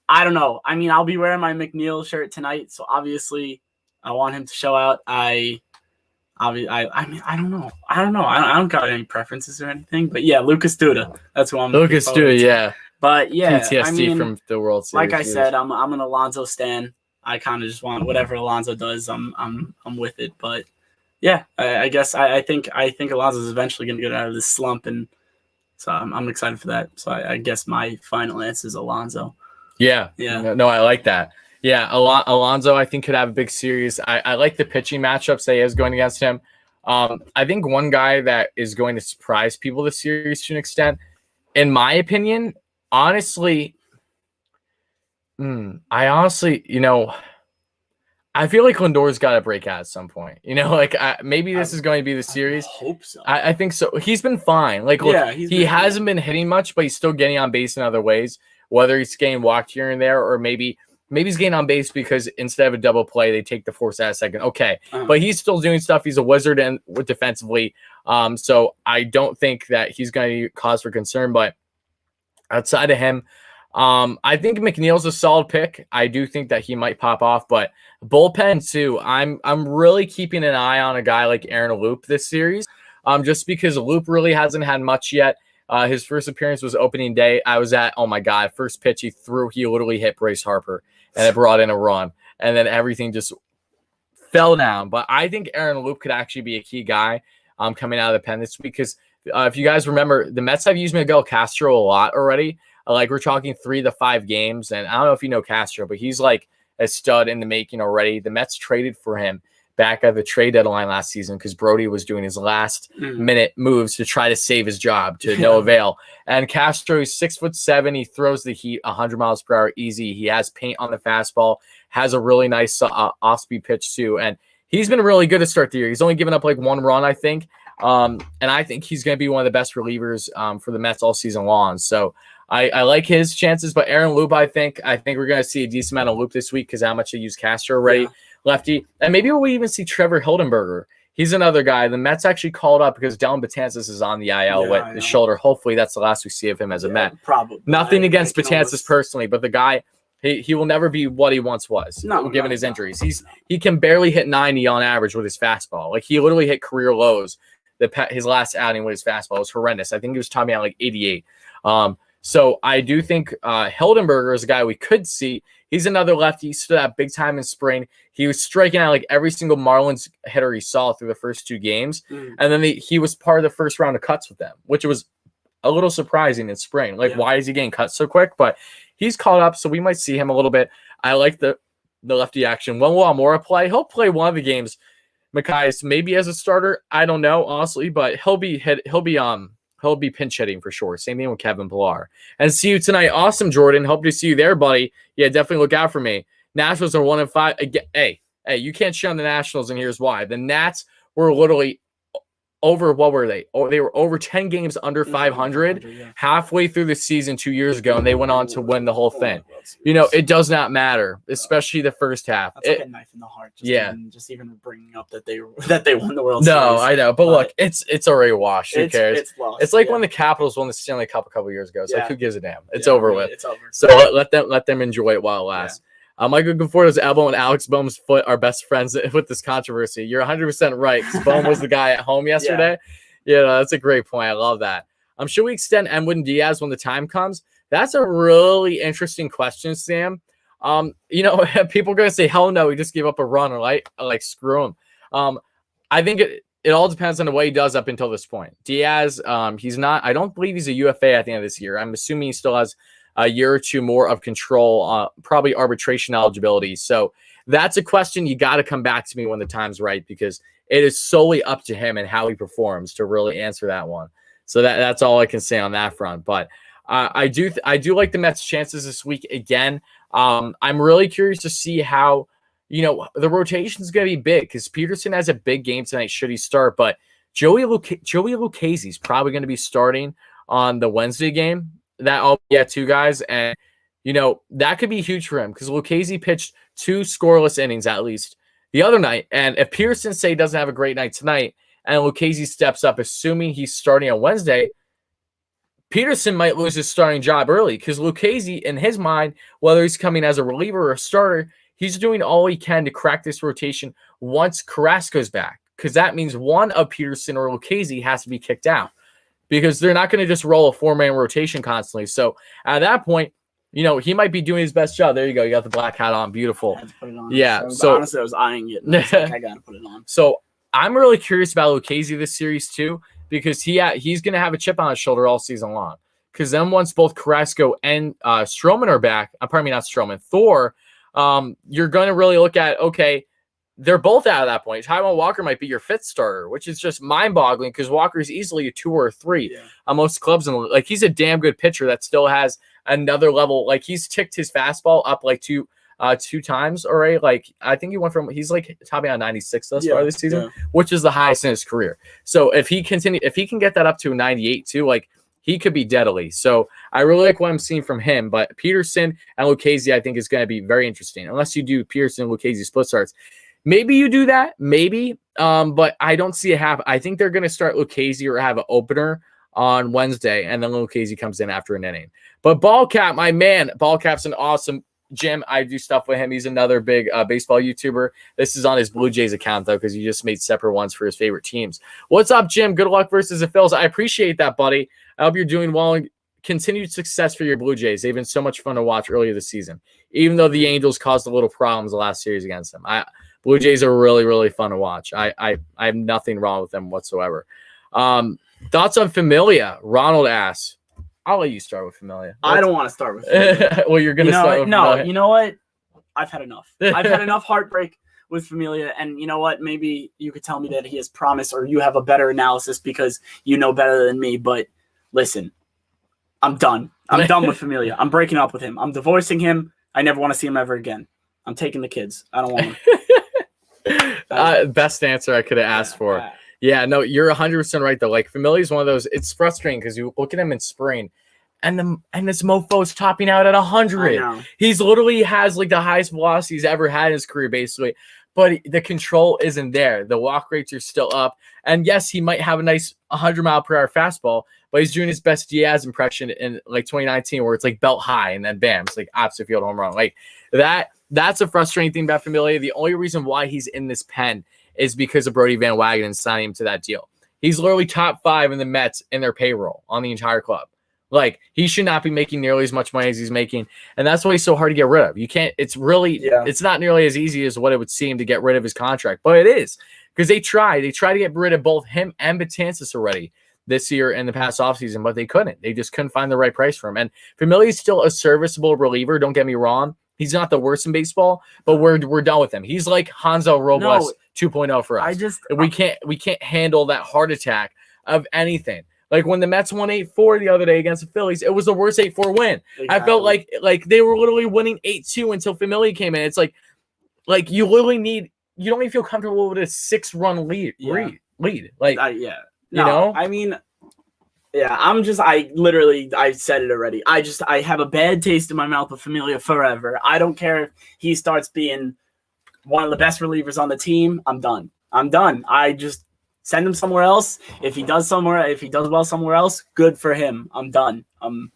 don't know. I mean, I'll be wearing my McNeil shirt tonight, so obviously I want him to show out. I mean, I don't know. I don't got any preferences or anything, but yeah, Lucas Duda. That's who I'm. Lucas Duda, yeah. But yeah, PTSD from the World Series. Like I said, I'm an Alonso stan. I kind of just want whatever Alonso does. I'm with it. But yeah, I guess I think Alonso's eventually going to get out of this slump, and so I'm excited for that. So I guess my final answer is Alonso. Yeah. No, I like that. Yeah, Alonso I think could have a big series. I like the pitching matchups that he has going against him. I think one guy that is going to surprise people this series to an extent, in my opinion, honestly, I honestly, I feel like Lindor's got to break out at some point. Maybe this is going to be the series. I hope so. I think so. He's been fine. Look, he hasn't been hitting much, but he's still getting on base in other ways. Whether he's getting walked here and there, or maybe he's getting on base because instead of a double play, they take the force out of second. Okay, but he's still doing stuff. He's a wizard and defensively. So I don't think that he's going to be cause for concern. But outside of him, I think McNeil's a solid pick. I do think that he might pop off, but bullpen too. I'm really keeping an eye on a guy like Aaron Loop this series, just because Loop really hasn't had much yet. His first appearance was opening day. I was at, oh my God, first pitch he threw, he literally hit Bryce Harper, and it brought in a run, and then everything just fell down. But I think Aaron Loop could actually be a key guy coming out of the pen this week, because if you guys remember, the Mets have used Miguel Castro a lot already. Like, we're talking 3 to 5 games, and I don't know if you know Castro, but he's like a stud in the making already. The Mets traded for him back at the trade deadline last season because Brody was doing his last minute moves to try to save his job to no avail. And Castro is 6'7". He throws the heat 100 miles per hour easy. He has paint on the fastball, has a really nice off-speed pitch too. And he's been really good to start the year. He's only given up like 1 run, I think. And I think he's going to be one of the best relievers for the Mets all season long. So I like his chances, but Aaron Loop, I think we're going to see a decent amount of Loop this week because how much they use Castro already, lefty. And maybe we'll even see Trevor Hildenberger. He's another guy. The Mets actually called up because Dylan Betances is on the IL with his shoulder. Hopefully that's the last we see of him as a Met. Probably. Nothing against Betances personally, but the guy, he will never be what he once was, given his injuries. He can barely hit 90 on average with his fastball. Like, he literally hit career lows. His last outing with his fastball was horrendous. I think he was topping out like 88. So I do think Hildenberger is a guy we could see. He's another lefty. He stood out big time in spring. He was striking out like every single Marlins hitter he saw through the first 2 games. And then he was part of the first round of cuts with them, which was a little surprising in spring. Like, why is he getting cut so quick? But he's caught up, so we might see him a little bit. I like the lefty action. When will Almora play? He'll play one of the games. Macias maybe as a starter. I don't know, honestly, but he'll be pinch hitting for sure. Same thing with Kevin Pillar. And see you tonight. Awesome, Jordan. Hope to see you there, buddy. Yeah, definitely look out for me. Nationals are 1-5. Again, hey, you can't shun the Nationals, and here's why. The Nats were literally over, what were they? Oh, they were over 10 games under 500 halfway through the season 2 years ago, and they went on to win the whole thing. It does not matter, especially the first half. That's like a knife in the heart. Just even bringing up that they won the World Series. No, I know, but look, it's already washed. Who cares? It's lost. It's like when the Capitals won the Stanley Cup a couple years ago. It's like, who gives a damn? It's over with. It's over. So let them enjoy it while it lasts. Michael Conforto's elbow and Alex Boehm's foot are best friends with this controversy. You're 100% right. Boehm was the guy at home yesterday. That's a great point. I love that. Should we extend Emwood and Diaz when the time comes? That's a really interesting question, Sam. People are going to say, hell no, he just gave up a run, or like screw him. I think it all depends on the way he does up until this point. Diaz, he's not, I don't believe he's a UFA at the end of this year. I'm assuming he still has a year or 2 more of control, probably arbitration eligibility. So that's a question you got to come back to me when the time's right, because it is solely up to him and how he performs to really answer that one. So that's all I can say on that front. But I do like the Mets' chances this week again. I'm really curious to see how, the rotation is going to be big, because Peterson has a big game tonight should he start. But Joey Lucchesi is probably going to be starting on the Wednesday game. That all 2 guys, and that could be huge for him, because Lucchesi pitched 2 scoreless innings at least the other night. And if Pearson doesn't have a great night tonight, and Lucchesi steps up, assuming he's starting on Wednesday, Peterson might lose his starting job early, because Lucchesi, in his mind, whether he's coming as a reliever or a starter, he's doing all he can to crack this rotation once Carrasco's back, because that means one of Peterson or Lucchesi has to be kicked out, because they're not going to just roll a 4-man rotation constantly. So at that point, he might be doing his best job. There you go. You got the black hat on. Beautiful. I had to put it on. Yeah. So honestly, I was eyeing it. I got to put it on. So I'm really curious about Lucchesi this series too, because he's going to have a chip on his shoulder all season long. Because then once both Carrasco and Stroman are back, pardon me, not Stroman, Thor, you're going to really look at, okay, they're both out at that point. Taiwan Walker might be your 5th starter, which is just mind-boggling because Walker is easily a 2 or a 3 on most clubs. And like, he's a damn good pitcher that still has another level. Like, he's ticked his fastball up like two times already. Like, I think he's like topping on 96 thus far this season, which is the highest in his career. So if he can get that up to 98 too, like, he could be deadly. So I really like what I'm seeing from him. But Peterson and Lucchesi, I think, is going to be very interesting. Unless you do Peterson and Lucchesi split starts. Maybe you do that. Maybe. But I don't see it happen. I think they're going to start Lucchesi or have an opener on Wednesday, and then Lucchesi comes in after an inning. But Ballcap, my man, Ballcap's an awesome Jim. I do stuff with him. He's another big baseball YouTuber. This is on his Blue Jays account, though, because he just made separate ones for his favorite teams. What's up, Jim? Good luck versus the Phillies. I appreciate that, buddy. I hope you're doing well and continued success for your Blue Jays. They've been so much fun to watch earlier this season, even though the Angels caused a little problems the last series against them. Blue Jays are really, really fun to watch. I have nothing wrong with them whatsoever. Thoughts on Familia? Ronald asks. I'll let you start with Familia. I don't want to start with Familia. Well, you're going to start with Familia. You know what? I've had enough. I've had enough heartbreak with Familia. And you know what? Maybe you could tell me that he has promised, or you have a better analysis because you know better than me. But listen, I'm done. I'm done with Familia. I'm breaking up with him. I'm divorcing him. I never want to see him ever again. I'm taking the kids. I don't want them. Best answer I could have asked for. Yeah, no, you're 100% right, though. Like, Familia is one of those, it's frustrating because you look at him in spring, and this mofo's topping out at 100. He's literally has, like, the highest velocity he's ever had in his career, basically. But the control isn't there. The walk rates are still up. And, yes, he might have a nice 100-mile-per-hour fastball, but he's doing his best Diaz impression in, like, 2019 where it's, like, belt high, and then, bam, it's, like, opposite field home run. Like, that's a frustrating thing about Familia. The only reason why he's in this pen is because of Brody Van Wagenen signing him to that deal. He's literally top 5 in the Mets in their payroll on the entire club. Like, he should not be making nearly as much money as he's making, and that's why he's so hard to get rid of. You can't. It's really. It's not nearly as easy as what it would seem to get rid of his contract, but it is because they tried. They tried to get rid of both him and Betances already this year in the past offseason, but they couldn't. They just couldn't find the right price for him. And Familia is still a serviceable reliever. Don't get me wrong. He's not the worst in baseball, but we're done with him. He's like Hanzo Robles 2.0 for us. We can't handle that heart attack of anything. Like when the Mets won 8-4 the other day against the Phillies, it was the worst 8-4 win. Exactly. I felt like they were literally winning 8-2 until Familia came in. It's like you literally need, you don't even feel comfortable with a 6-run lead. Like you know? I mean, I said it already. I have a bad taste in my mouth with Familia forever. I don't care if he starts being one of the best relievers on the team. I'm done. I just send him somewhere else. If he does well somewhere else, good for him. I'm done. I'm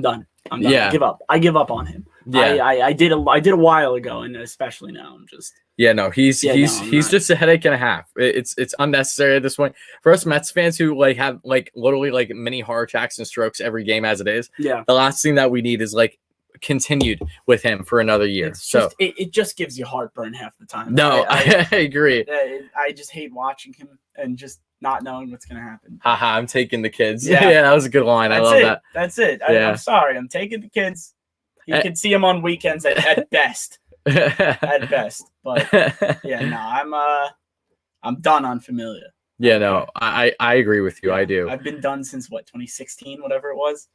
done. Yeah. I give up on him. Yeah. I did a while ago, and especially now I'm just. Yeah, no, he's just a headache and a half. It's unnecessary at this point for us Mets fans who have literally many heart attacks and strokes every game as it is. Yeah, the last thing that we need is continued with him for another year. It just gives you heartburn half the time. No, I agree. I just hate watching him and just not knowing what's gonna happen. Haha, I'm taking the kids. Yeah, that was a good line. I love that. That's it. I'm sorry. I'm taking the kids. You can see him on weekends at best. At best, but I'm done on Familia. Yeah, no, I agree with you. Yeah, I do. I've been done since 2016, whatever it was.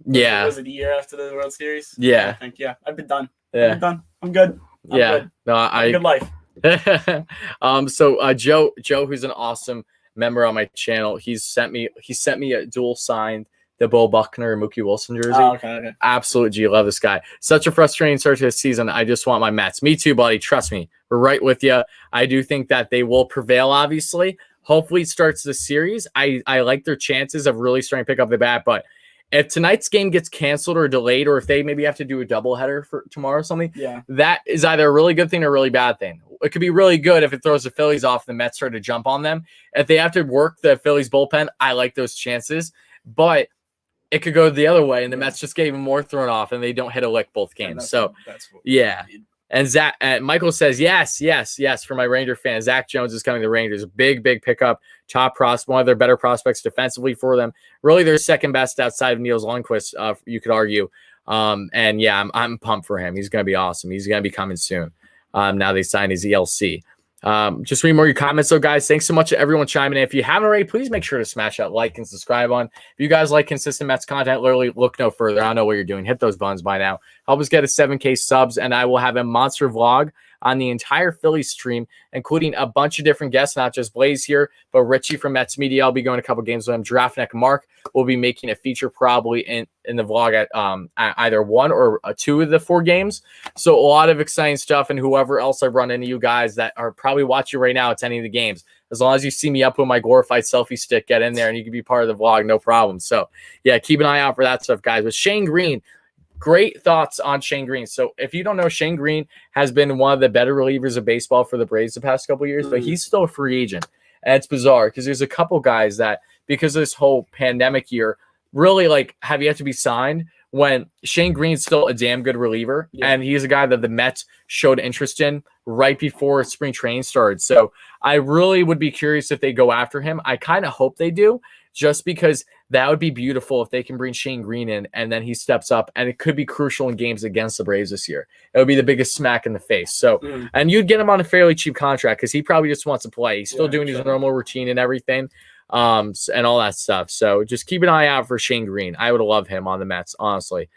Was it the year after the World Series? Yeah, I think. Yeah, I've been done. Yeah, I'm good. I'm good. No, I good life. So Joe, who's an awesome member on my channel, he sent me a dual signed the Bo Buckner and Mookie Wilson jersey. Oh, okay. Absolute G. Love this guy. Such a frustrating start to the season. I just want my Mets. Me too, buddy. Trust me. We're right with you. I do think that they will prevail, obviously. Hopefully it starts the series. I like their chances of really starting to pick up the bat, but if tonight's game gets canceled or delayed, or if they maybe have to do a doubleheader for tomorrow or something, that is either a really good thing or a really bad thing. It could be really good if it throws the Phillies off and the Mets start to jump on them. If they have to work the Phillies bullpen, I like those chances, but it could go the other way, and the Mets just get even more thrown off, and they don't hit a lick both games. That's what And Michael says, yes, for my Ranger fans. Zach Jones is coming to the Rangers. Big pickup, top prospect, one of their better prospects defensively for them. Really, their second best outside of Niels Lundqvist, you could argue. I'm pumped for him. He's going to be awesome. He's going to be coming soon. Now they signed his ELC. Just read more of your comments. So, guys, thanks so much to everyone chiming in. If you haven't already, please make sure to smash that like and subscribe on. If you guys like consistent Mets content, literally look no further. I don't know what you're doing. Hit those buttons by now. Help us get a 7K subs, and I will have a monster vlog on the entire Phillies stream, including a bunch of different guests, not just Blaze here, but Richie from Mets Media. I'll be going a couple games with him. Draftneck Mark will be making a feature probably in the vlog at either 1 or 2 of the 4 games. So a lot of exciting stuff, and whoever else I run into, you guys that are probably watching right now at any of the games, as long as you see me up with my glorified selfie stick, get in there and you can be part of the vlog, no problem. So yeah, keep an eye out for that stuff, guys. With Shane Green, great thoughts on Shane Green. So if you don't know, Shane Green has been one of the better relievers of baseball for the Braves the past couple of years, but he's still a free agent. And it's bizarre because there's a couple guys that, because of this whole pandemic year, really have yet to be signed, when Shane Green's still a damn good reliever. Yeah. And he's a guy that the Mets showed interest in right before spring training started. So I really would be curious if they go after him. I kind of hope they do, just because that would be beautiful if they can bring Shane Green in and then he steps up, and it could be crucial in games against the Braves this year. It would be the biggest smack in the face. So, and you'd get him on a fairly cheap contract because he probably just wants to play. He's still doing his normal routine and everything, and all that stuff. So just keep an eye out for Shane Green. I would love him on the Mets, honestly.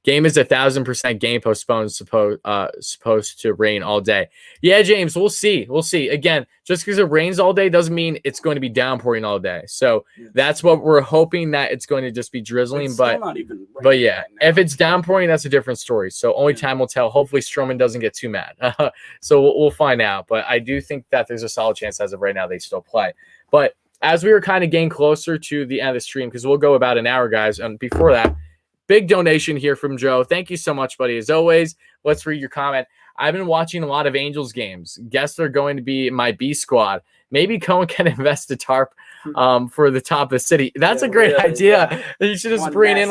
Game is 1,000% game postponed, supposed to rain all day. Yeah, James, we'll see. We'll see. Again, just because it rains all day doesn't mean it's going to be downpouring all day. So that's what we're hoping, that it's going to just be drizzling. It's but not even but yeah, right now, if it's downpouring, that's a different story. So only time will tell. Hopefully Stroman doesn't get too mad. So we'll find out. But I do think that there's a solid chance as of right now they still play. But as we were kind of getting closer to the end of the stream, because we'll go about an hour, guys, and before that, big donation here from Joe. Thank you so much, buddy. As always, let's read your comment. I've been watching a lot of Angels games. Guess they're going to be my B squad. Maybe Cohen can invest a tarp for the top of the city. That's a great idea. Yeah. He should just bring in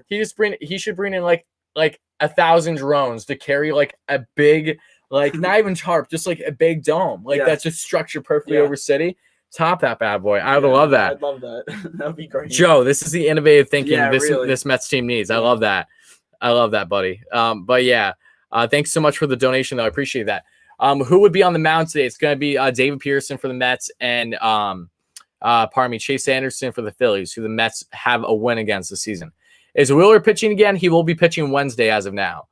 he should bring in like 1,000 drones to carry a big, not even tarp, just a big dome. That's just structured perfectly over city. Top that bad boy. I would love that. I'd love that. That'd be great. Joe, this is the innovative thinking this Mets team needs. I love that. I love that, buddy. But yeah, thanks so much for the donation, though. I appreciate that. Who would be on the mound today? It's going to be David Pearson for the Mets and Chase Anderson for the Phillies, who the Mets have a win against this season. Is Wheeler pitching again? He will be pitching Wednesday as of now.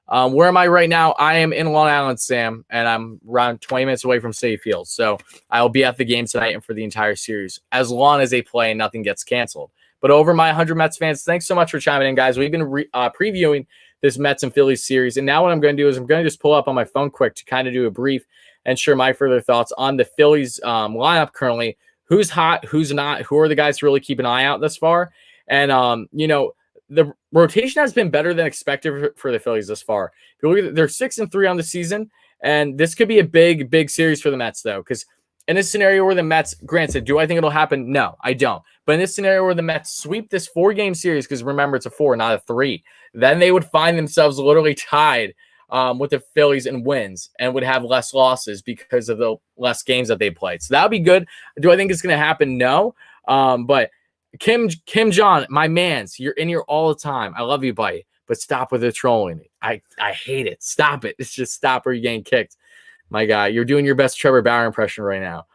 Where am I right now? I am in Long Island, Sam, and I'm around 20 minutes away from Citi Field. So I'll be at the game tonight and for the entire series, as long as they play and nothing gets canceled. But over my 100 Mets fans, thanks so much for chiming in, guys. We've been previewing this Mets and Phillies series, and now what I'm going to do is I'm going to just pull up on my phone quick to kind of do a brief and share my further thoughts on the Phillies lineup currently. Who's hot, who's not, who are the guys to really keep an eye out thus far? And, the rotation has been better than expected for the Phillies this far. If you look at, they're 6-3 on the season, and this could be a big series for the Mets, though, because in this scenario where the Mets, granted, do I think it'll happen? No, I don't. But in this scenario where the Mets sweep this 4-game series, because remember, it's a 4, not a 3, then they would find themselves literally tied with the Phillies in wins and would have less losses because of the less games that they played. So that would be good. Do I think it's going to happen? No. But Kim John, my mans, you're in here all the time. I love you, buddy, but stop with the trolling. I hate it. Stop it. It's just stop or you're getting kicked. My guy, you're doing your best Trevor Bauer impression right now.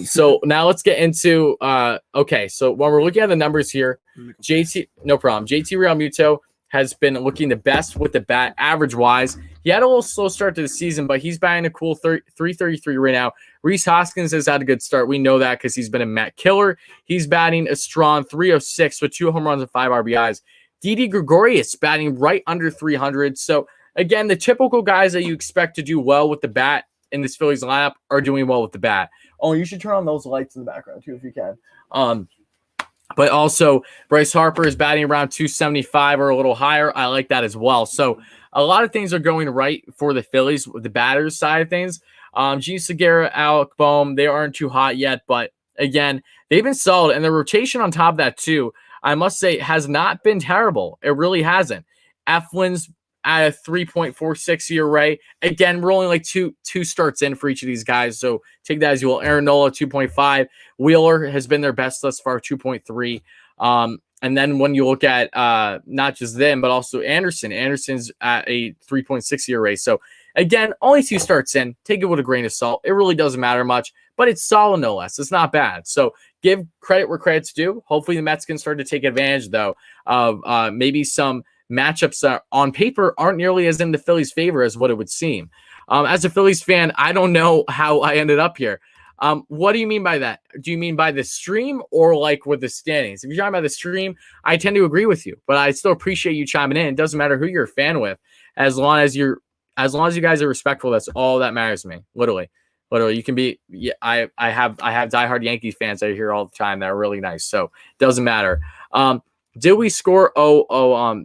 So now let's get into okay. So when we're looking at the numbers here, JT Realmuto has been looking the best with the bat average wise. He had a little slow start to the season, but he's batting a cool 333 right now. Reese Hoskins has had a good start. We know that because he's been a Met killer. He's batting a strong 306 with 2 home runs and 5 RBIs. Didi Gregorius batting right under 300. So again, the typical guys that you expect to do well with the bat in this Phillies lineup are doing well with the bat. Oh, you should turn on those lights in the background too if you can. But also, Bryce Harper is batting around 275 or a little higher. I like that as well. So a lot of things are going right for the Phillies with the batters side of things. Gene Segura, Alec Boehm, they aren't too hot yet. But again, they've been solid. And the rotation on top of that too, I must say, has not been terrible. It really hasn't. Eflin's at a 3.46 ERA. Again, we're only like two starts in for each of these guys, so take that as you will. Aaron Nola, 2.5. Wheeler has been their best thus far, 2.3. And then when you look at not just them, but also Anderson. Anderson's at a 3.6 ERA. So Again, only 2 starts in. Take it with a grain of salt. It really doesn't matter much, but it's solid no less. It's not bad. So give credit where credit's due. Hopefully the Mets can start to take advantage, though, of maybe some matchups that on paper aren't nearly as in the Phillies' favor as what it would seem. As a Phillies fan, I don't know how I ended up here. What do you mean by that? Do you mean by the stream or like with the standings? If you're talking about the stream, I tend to agree with you, but I still appreciate you chiming in. It doesn't matter who you're a fan with, as long as you guys are respectful. That's all that matters to me. Literally, you can be. Yeah, I have diehard Yankees fans that are here all the time that are really nice. So it doesn't matter. Did we score?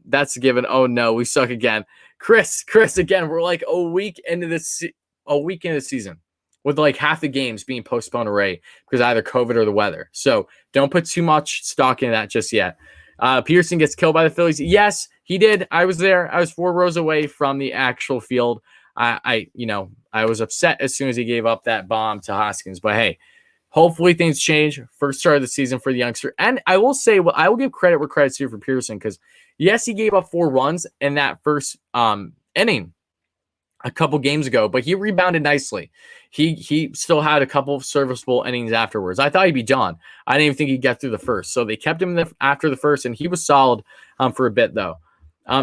That's a given. Oh no, we suck again. Chris, again, we're like a week into the season, with like half the games being postponed already because either COVID or the weather. So don't put too much stock in that just yet. Peterson gets killed by the Phillies. Yes, he did. I was there. I was 4 rows away from the actual field. I was upset as soon as he gave up that bomb to Hoskins. But hey, hopefully things change. First start of the season for the youngster. And I will say, I will give credit where credit's due for Peterson, because yes, he gave up 4 runs in that first inning a couple games ago, but he rebounded nicely. He still had a couple of serviceable innings afterwards. I thought he'd be done. I didn't even think he'd get through the first. So they kept him after the first, and he was solid for a bit, though.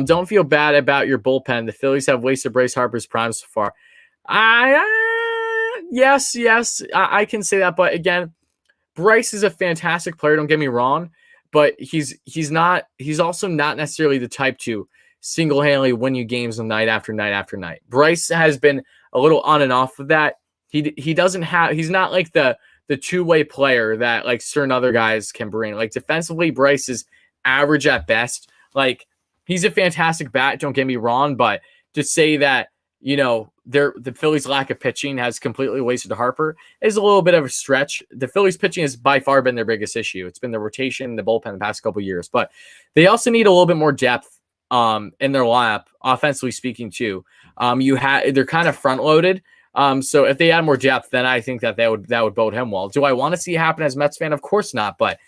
Don't feel bad about your bullpen. The Phillies have wasted Bryce Harper's prime so far. Yes, I can say that. But again, Bryce is a fantastic player. Don't get me wrong, but he's also not necessarily the type to single-handedly win you games night after night after night. Bryce has been a little on and off of that. He's not like the two-way player that like certain other guys can bring. Like defensively, Bryce is average at best. Like he's a fantastic bat, don't get me wrong, but to say that, the Phillies' lack of pitching has completely wasted Harper is a little bit of a stretch. The Phillies' pitching has by far been their biggest issue. It's been the rotation, the bullpen the past couple of years, but they also need a little bit more depth in their lineup, offensively speaking, too. They're kind of front loaded. So if they add more depth, then I think that would bode him well. Do I want to see it happen as a Mets fan? Of course not. But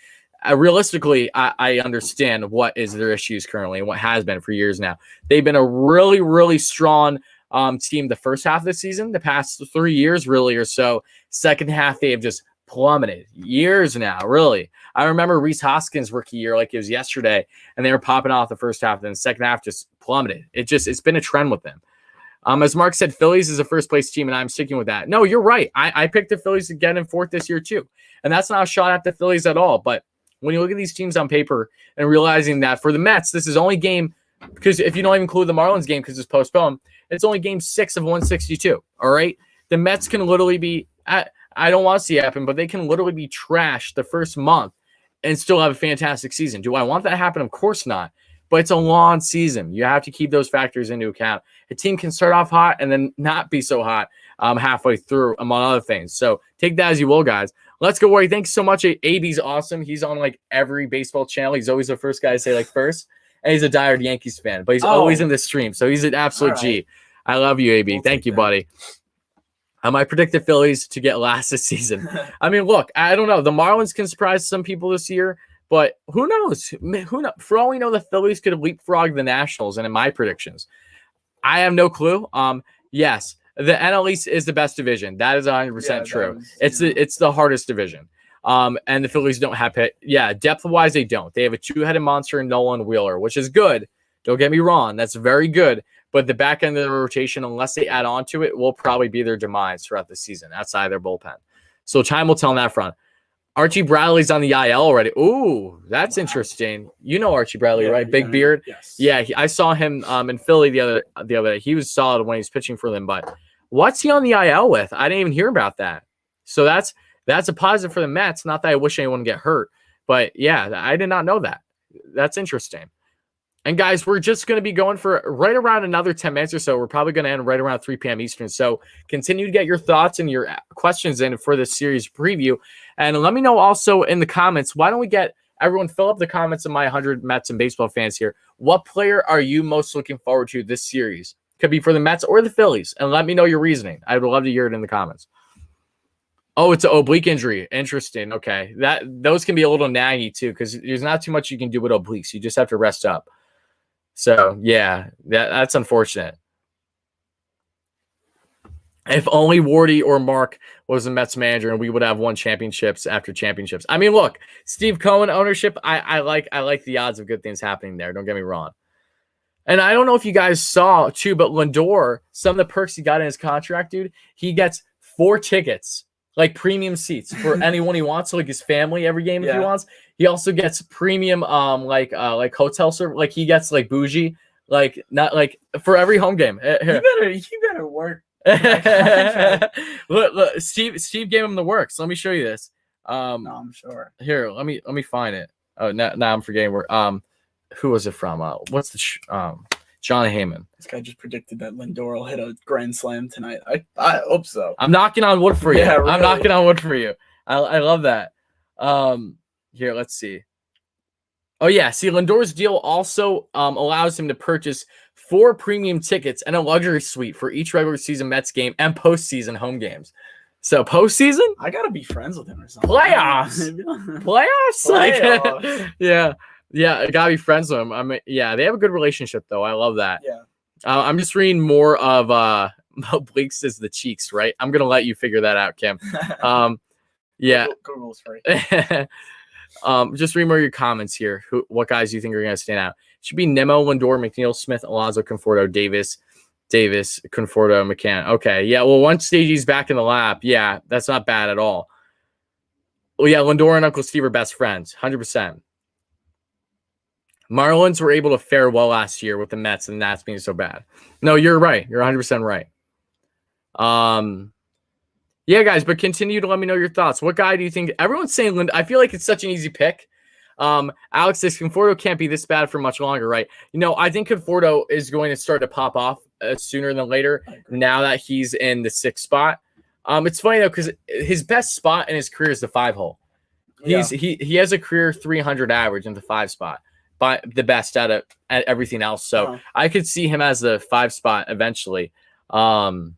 realistically, I understand what is their issues currently and what has been for years now. They've been a really, really strong team the first half of the season. The past 3 years, really, or so. Second half, they have just plummeted years now, really. I remember Rhys Hoskins' rookie year like it was yesterday, and they were popping off the first half, and then the second half just plummeted. It's been a trend with them. As Mark said, Phillies is a first-place team, and I'm sticking with that. No, you're right. I picked the Phillies again in 4th this year, too. And that's not a shot at the Phillies at all. But when you look at these teams on paper and realizing that for the Mets, this is only game, because if you don't even include the Marlins game because it's postponed, it's only game 6 of 162, all right? The Mets can literally be, I don't want to see it happen, but they can literally be trashed the first month and still have a fantastic season. Do I want that to happen? Of course not. But it's a long season. You have to keep those factors into account. A team can start off hot and then not be so hot halfway through, among other things. So take that as you will, guys. Let's go, Wardy. Thanks so much. AB's awesome. He's on like every baseball channel. He's always the first guy to say like first. And he's a diehard Yankees fan, but he's always in the stream. So he's an absolute G. I love you, AB. Thank you, buddy. I predict the Phillies to get last this season. I mean, look, I don't know. The Marlins can surprise some people this year. But who knows? Who knows? For all we know, the Phillies could have leapfrogged the Nationals. And in my predictions, I have no clue. Yes, the NL East is the best division. That is 100% true. It's the hardest division. And the Phillies don't have it. Yeah, depth-wise, they don't. They have a two-headed monster in Nolan Wheeler, which is good. Don't get me wrong. That's very good. But the back end of the rotation, unless they add on to it, will probably be their demise throughout the season outside of their bullpen. So time will tell on that front. Archie Bradley's on the IL already. Ooh, that's interesting. You know Archie Bradley, right? Big beard. Yes. Yeah, I saw him in Philly the other day. He was solid when he was pitching for them. But what's he on the IL with? I didn't even hear about that. So that's a positive for the Mets. Not that I wish anyone would get hurt, but yeah, I did not know that. That's interesting. And guys, we're just going to be going for right around another 10 minutes or so. We're probably going to end right around 3 p.m. Eastern. So continue to get your thoughts and your questions in for this series preview. And let me know also in the comments, why don't we get everyone fill up the comments of my 100 Mets and baseball fans here. What player are you most looking forward to this series? Could be for the Mets or the Phillies. And let me know your reasoning. I would love to hear it in the comments. Oh, it's an oblique injury. Interesting. Okay. Those can be a little naggy too, because there's not too much you can do with obliques. You just have to rest up. So, yeah, that's unfortunate. If only Wardy or Mark was a Mets manager, and we would have won championships after championships. I mean, look, Steve Cohen ownership. I like the odds of good things happening there. Don't get me wrong. And I don't know if you guys saw too, but Lindor, some of the perks he got in his contract, dude, he gets 4 tickets, like premium seats for anyone he wants, so like his family every game if he wants. He also gets premium, like hotel service, like he gets like bougie, like not like for every home game. You better work. look, Steve gave him the works. Let me show you this. No, I'm sure. Here, let me find it. Oh, now I'm forgetting where. Who was it from? What's the John Heyman? This guy just predicted that Lindor will hit a grand slam tonight. I hope so. I'm knocking on wood for you. Yeah, really. I'm knocking on wood for you. I love that. Here, let's see. Oh yeah, see, Lindor's deal also allows him to purchase 4 premium tickets and a luxury suite for each regular season Mets game and postseason home games. So postseason, I gotta be friends with him or something. Playoffs. Like, yeah, I gotta be friends with him. I mean, yeah, they have a good relationship though. I love that. Yeah. I'm just reading more of Blake says the cheeks, right? I'm gonna let you figure that out, Kim. Yeah. Google's free. Just read more of your comments here. What guys do you think are gonna stand out? It should be Nemo, Lindor, McNeil, Smith, Alonso, Conforto, Davis, Conforto, McCann. Okay, yeah. Well, once Stagey's back in the lap, yeah, that's not bad at all. Well, yeah, Lindor and Uncle Steve are best friends, 100%. Marlins were able to fare well last year with the Mets and the Nats being so bad. No, you're right. You're 100% right. Yeah, guys, but continue to let me know your thoughts. What guy do you think? Everyone's saying Lind. I feel like it's such an easy pick. Alex says Conforto can't be this bad for much longer, right? You know, I think Conforto is going to start to pop off sooner than later now that he's in the 6th spot. It's funny, though, because his best spot in his career is the 5-hole. He has a career 300 average in the 5 spot. But the best at everything else. So I could see him as the 5 spot eventually. Let's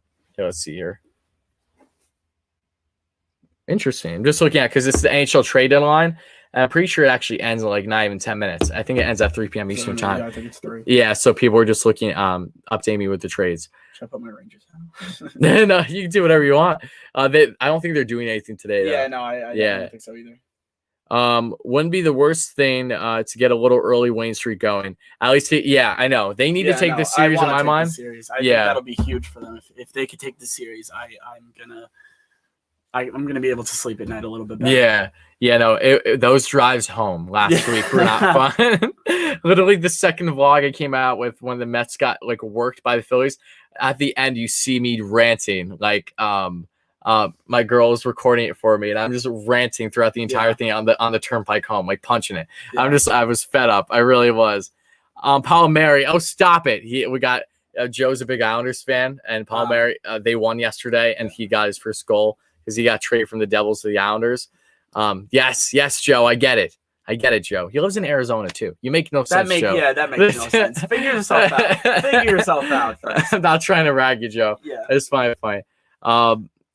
see here. Interesting. I'm just looking at because it's the NHL trade deadline. And I'm pretty sure it actually ends in like not even 10 minutes. I think it ends at 3 p.m. Eastern time. Yeah, I think it's 3. Yeah, so people are just looking, update me with the trades. Should I put my Rangers down? No, you can do whatever you want. I don't think they're doing anything today. Though. Yeah, no, I don't think so either. Wouldn't be the worst thing to get a little early Wayne Street going. At least, I know they need to take this series in my mind. I think that'll be huge for them if they could take the series. I'm gonna be able to sleep at night a little bit better. No, those drives home last week were not fun. Literally, the second vlog I came out with when the Mets got like worked by the Phillies. At the end, you see me ranting like my girl was recording it for me, and I'm just ranting throughout the entire thing on the turnpike home, like punching it. I was fed up. I really was. Palmieri, stop it. We got Joe's a big Islanders fan, and Palmieri they won yesterday, and he got his first goal because he got traded from the Devils to the Islanders. Yes, Joe, I get it, Joe. He lives in Arizona too. You make no sense, Joe. Yeah, that makes no sense. Figure yourself out. First. I'm not trying to rag you, Joe. Yeah, it's fine.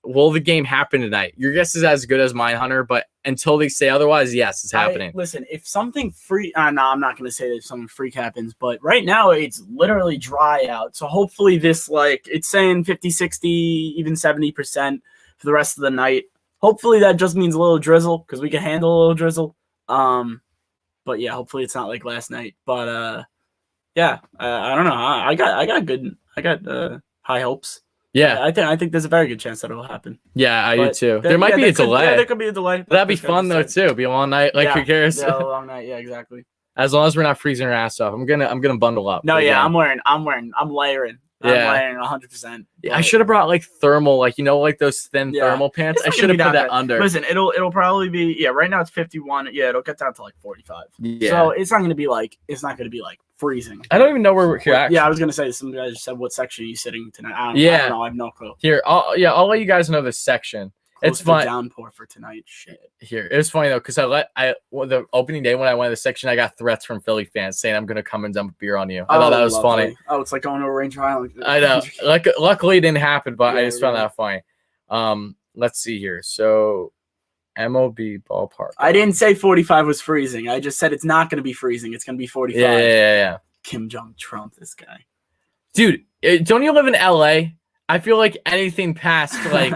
Will the game happen tonight? Your guess is as good as mine, Hunter, but until they say otherwise, yes, it's happening. Listen, if something freak... no, I'm not going to say that if something freak happens, but right now it's literally dry out. So hopefully this, it's saying 50, 60, even 70% for the rest of the night. Hopefully that just means a little drizzle because we can handle a little drizzle. But yeah, hopefully it's not like last night. But I don't know. I got high hopes. Yeah, I think there's a very good chance that it'll happen. Yeah, I do too. There might be a delay. Yeah, there could be a delay. That'd be fun though too. Be a long night, who cares? Yeah, a long night. Yeah, exactly. As long as we're not freezing our ass off, I'm gonna bundle up. No, I'm layering. I'm layering 100%. Yeah, I should have brought thermal, those thin thermal pants. I should have put that under. Listen, it'll probably be right now it's 51. Yeah, it'll get down to 45. Yeah. So it's not gonna be freezing. I don't even know where we're here. Yeah, I was gonna say some guys just said what section are you sitting tonight? I don't know. I have no clue. Here, I'll let you guys know this section. It's fun. Downpour for tonight. Shit. Here, it's funny though because the opening day when I went to the section, I got threats from Philly fans saying I'm gonna come and dump beer on you. I thought that was funny. Oh, it's like going to a Ranger Island. I know. Luckily it didn't happen, but I just found that funny. Let's see here. So, MLB ballpark. I didn't say 45 was freezing. I just said it's not gonna be freezing. It's gonna be 45. Yeah. Kim Jong Trump, this guy. Dude, don't you live in LA? I feel like anything past like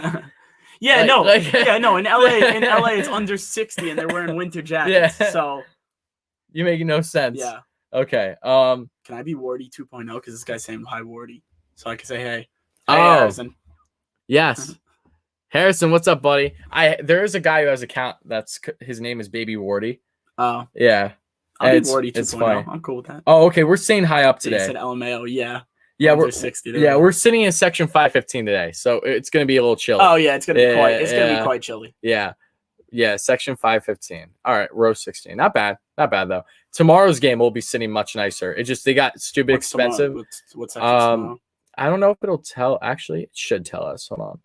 yeah, like, no. In LA, it's under 60 and they're wearing winter jackets. Yeah. So you make no sense. yeah. Okay. Can I be Wardy 2.0? Because this guy's saying hi, Wardy, so I can say hey. Hey, Oh. Harrison. Yes. Harrison, what's up, buddy? There is a guy who has an account his name is Baby Wardy. Oh. Yeah. I'll be Wardy 2.0. It's funny. I'm cool with that. Oh, okay. We're saying hi up today. He said LMAO, yeah. Yeah, we're 60. Yeah, we're sitting in section 515 today, so it's gonna be a little chilly. Oh yeah, it's gonna be quite chilly. Yeah, section 515. All right, row 16. Not bad though. Tomorrow's game will be sitting much nicer. It just they got stupid expensive. What's section tomorrow? I don't know if it'll tell. Actually, it should tell us. Hold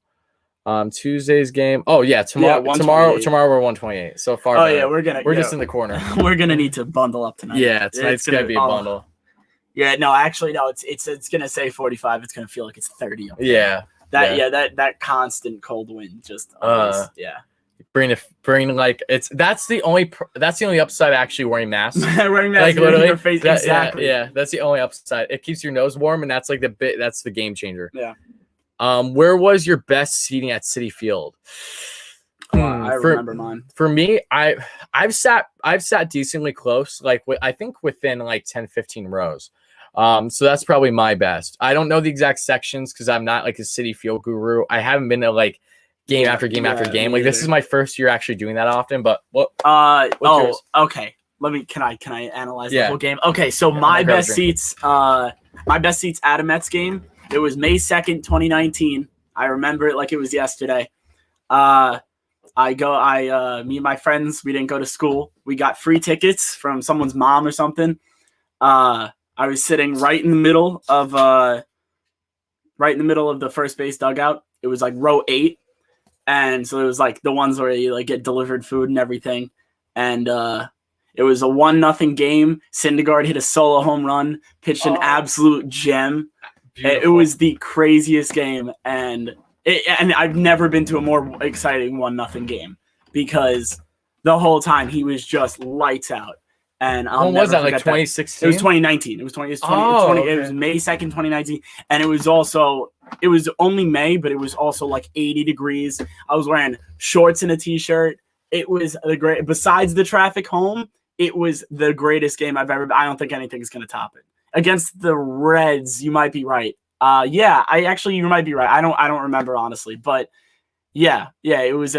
on. Tuesday's game. Oh yeah, tomorrow we're 128. So far. Oh yeah, we're just in the corner. We're gonna need to bundle up tonight. Yeah, tonight's gonna be a bundle. Yeah, no, actually, no. It's gonna say 45. It's gonna feel like it's 30. Up yeah, that constant cold wind just bring like that's the only upside of actually wearing masks. Wearing masks, like literally, your face, exactly. Yeah, that's the only upside. It keeps your nose warm, and that's like that's the game changer. Yeah. Where was your best seating at Citi Field? I remember mine. For me, I've sat decently close, like I think within like 10, 15 rows. So that's probably my best. I don't know the exact sections because I'm not like a Citi Field guru. I haven't been to like game after game after game. Like this is my first year actually doing that often. But what? Okay. Can I analyze the whole game? Okay, so my best seats at a Mets game. It was May 2nd, 2019. I remember it like it was yesterday. Me and my friends, we didn't go to school. We got free tickets from someone's mom or something. I was sitting right in the middle of the first base dugout. It was like row 8. And so it was like the ones where you like get delivered food and everything. And it was a 1-0 game. Syndergaard hit a solo home run, pitched an absolute gem. Beautiful. It was the craziest game, and I've never been to a more exciting 1-0 game because the whole time he was just lights out. And when was that? Like 2016? It was 2019. It was May 2nd, 2019, and it was only May, but it was also like 80 degrees. I was wearing shorts and a t-shirt. It was besides the traffic home, it was the greatest game I've ever. I don't think anything's gonna top it. Against the Reds, you might be right. You might be right. I don't remember honestly, but yeah, it was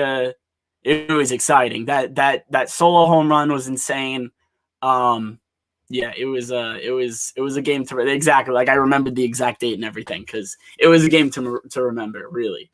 exciting. That solo home run was insane. It was a game to exactly like I remembered the exact date and everything because it was a game to remember really.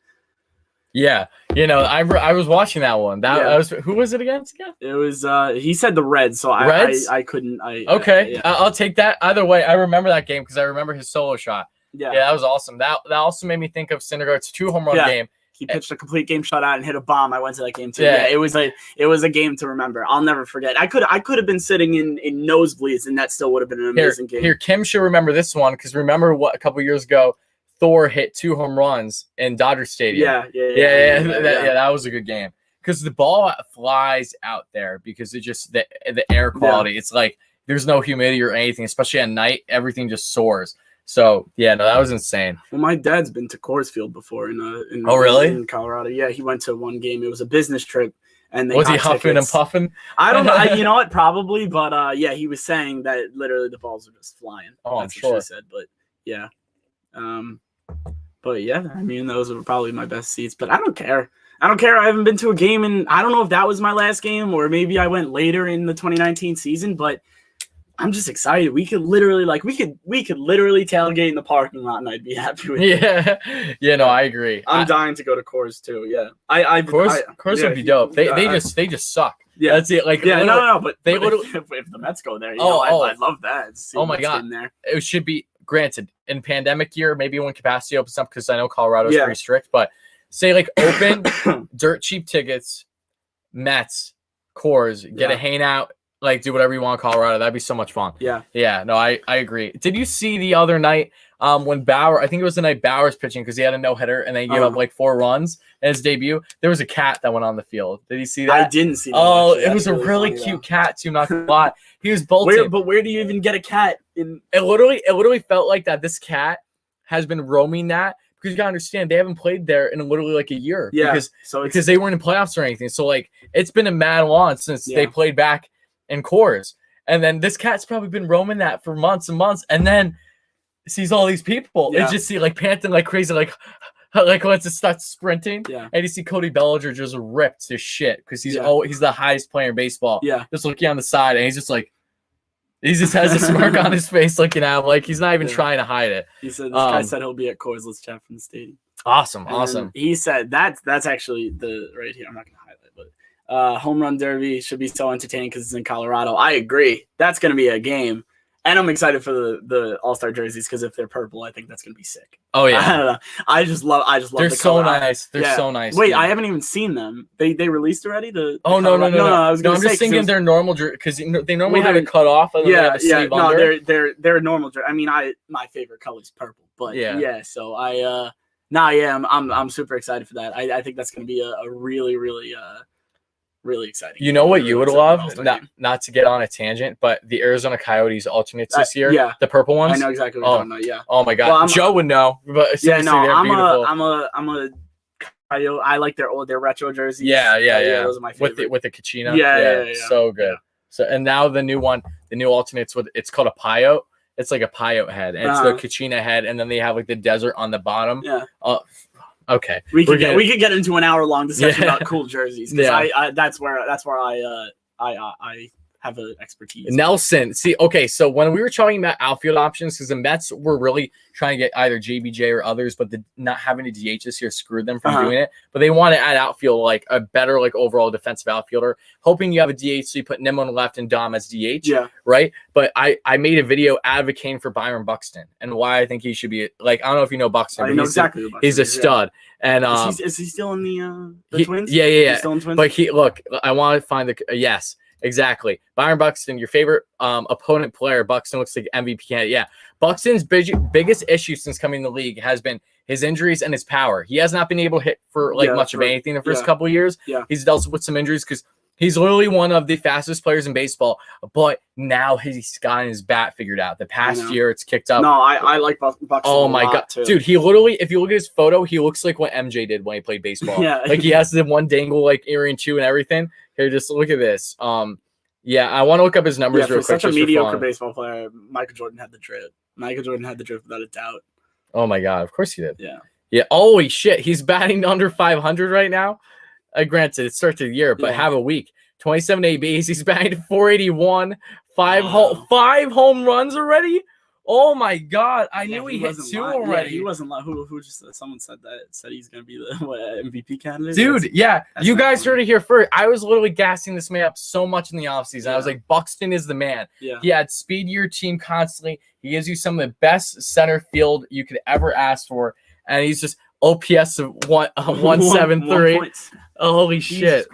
Yeah, I was watching that one. Who was it against again? It was he said the Reds, so Reds? I couldn't. I'll take that. Either way, I remember that game because I remember his solo shot. Yeah, that was awesome. That also made me think of Syndergaard's 2 home run game. He pitched a complete game shutout and hit a bomb. I went to that game too. Yeah, it was a game to remember. I'll never forget. I could have been sitting in nosebleeds and that still would have been an amazing game. Here, Kim should remember this one because remember what a couple years ago. Thor hit 2 home runs in Dodger Stadium. Yeah. That was a good game because the ball flies out there because it just the air quality. Yeah. It's like there's no humidity or anything, especially at night. Everything just soars. So that was insane. Well, my dad's been to Coors Field before in Colorado. Yeah, he went to one game. It was a business trip, and they was he huffing and puffing? I don't know. You know what? Probably, but he was saying that literally the balls were just flying. Oh, that's I'm sure. What she said, but yeah. But yeah, I mean, those were probably my best seats, but I don't care. I haven't been to a game, and I don't know if that was my last game or maybe I went later in the 2019 season, but I'm just excited. We could literally tailgate in the parking lot and I'd be happy with it. Yeah, no, I agree. I'm dying to go to Coors too. Yeah. Coors would be dope. They just suck. Yeah. That's it. Like but if the Mets go there, I'd love that. Oh my God. It should be granted in pandemic year, maybe when capacity opens up, because I know Colorado is pretty strict, but say like open dirt cheap tickets, Mets, Coors, get a hangout, like do whatever you want in Colorado. That'd be so much fun. Yeah. No, I agree. Did you see the other night when Bauer, I think it was the night Bauer's pitching because he had a no-hitter and they gave up like 4 runs in his debut. There was a cat that went on the field. Did you see that? I didn't see that. Oh, actually. It was a really cute cat too, not gonna lie. He was bolting. Where do you even get a cat? It literally felt like that this cat has been roaming that because you gotta understand they haven't played there in literally like a year. Yeah, because they weren't in playoffs or anything. So like it's been a mad long since they played back in Coors. And then this cat's probably been roaming that for months and months, and then sees all these people and just see like panting like crazy, like once it starts sprinting, and you see Cody Bellinger just ripped to shit because he's the highest player in baseball. Just looking on the side, and he's just like, he just has a smirk on his face, looking at him like he's not even trying to hide it. He said, "This guy said he'll be at Coors. Let's chat from the stadium." Awesome. He said that's actually the right here. I'm not gonna highlight, but home run derby should be so entertaining because it's in Colorado. I agree. That's gonna be a game. And I'm excited for the All-Star jerseys because if they're purple, I think that's gonna be sick. Oh yeah, I don't know. I just love. They're the so color. nice. They're so nice. Wait, I haven't even seen them. They released already. No. I was gonna I'm say, just thinking they're normal because they normally have it cut off. And no, they're normal. I mean, my favorite color is purple, but So I'm super excited for that. I think that's gonna be a really really exciting. You know what you would love? Not to get on a tangent, but the Arizona Coyotes alternates this year. The purple ones. I know exactly what you're talking about. Yeah. Oh my God. Well, Joe would know. But I'm a Coyote. I like their retro jerseys. Yeah. Those are my favorite. With the Kachina. Yeah. So good. Yeah. So and now the new alternates it's called a Pyote. It's like a Pyote head. And it's the Kachina head, and then they have like the desert on the bottom. Yeah. Okay, we could get into an hour long discussion about cool jerseys. That's where I have an expertise. Nelson, see, okay, so when we were talking about outfield options, because the Mets were really trying to get either JBJ or others, but the not having a DH this year screwed them from doing it. But they want to add outfield, like a better like overall defensive outfielder, hoping you have a DH, so you put Nim on the left and Dom as DH. Right. But I made a video advocating for Byron Buxton and why I think he should be like, I don't know if you know Buxton. I know exactly. He's a stud. And is he still in the Twins? Yeah. He's still in Twins? But I want to find the yes. Exactly. Byron Buxton, your favorite opponent player. Buxton looks like MVP candidate. Yeah. Buxton's biggest issue since coming in the league has been his injuries and his power. He has not been able to hit for much of anything the first couple of years. Yeah. He's dealt with some injuries because he's literally one of the fastest players in baseball, but now he's gotten his bat figured out. The past year, it's kicked up. No, I like Buxton. Oh my God, too. Dude! He literally, if you look at his photo, he looks like what MJ did when he played baseball. Like he has the one dangle like earring too and everything. Here, just look at this. Yeah, I want to look up his numbers real quick. Such a mediocre baseball player, Michael Jordan had the drip. Without a doubt. Oh my God, of course he did. Yeah. Holy shit, he's batting under 500 right now. Granted, it starts the year, but have a week. 27 ABs. He's batting 481. Five home runs already. Oh my God! I knew he hit 2 already. He wasn't like who just someone said he's gonna be the MVP candidate. Dude, that's you guys heard it here first. I was literally gassing this man up so much in the offseason. I was like, Buxton is the man. He had speed your team constantly. He gives you some of the best center field you could ever ask for, and he's just OPS of 173. Holy shit!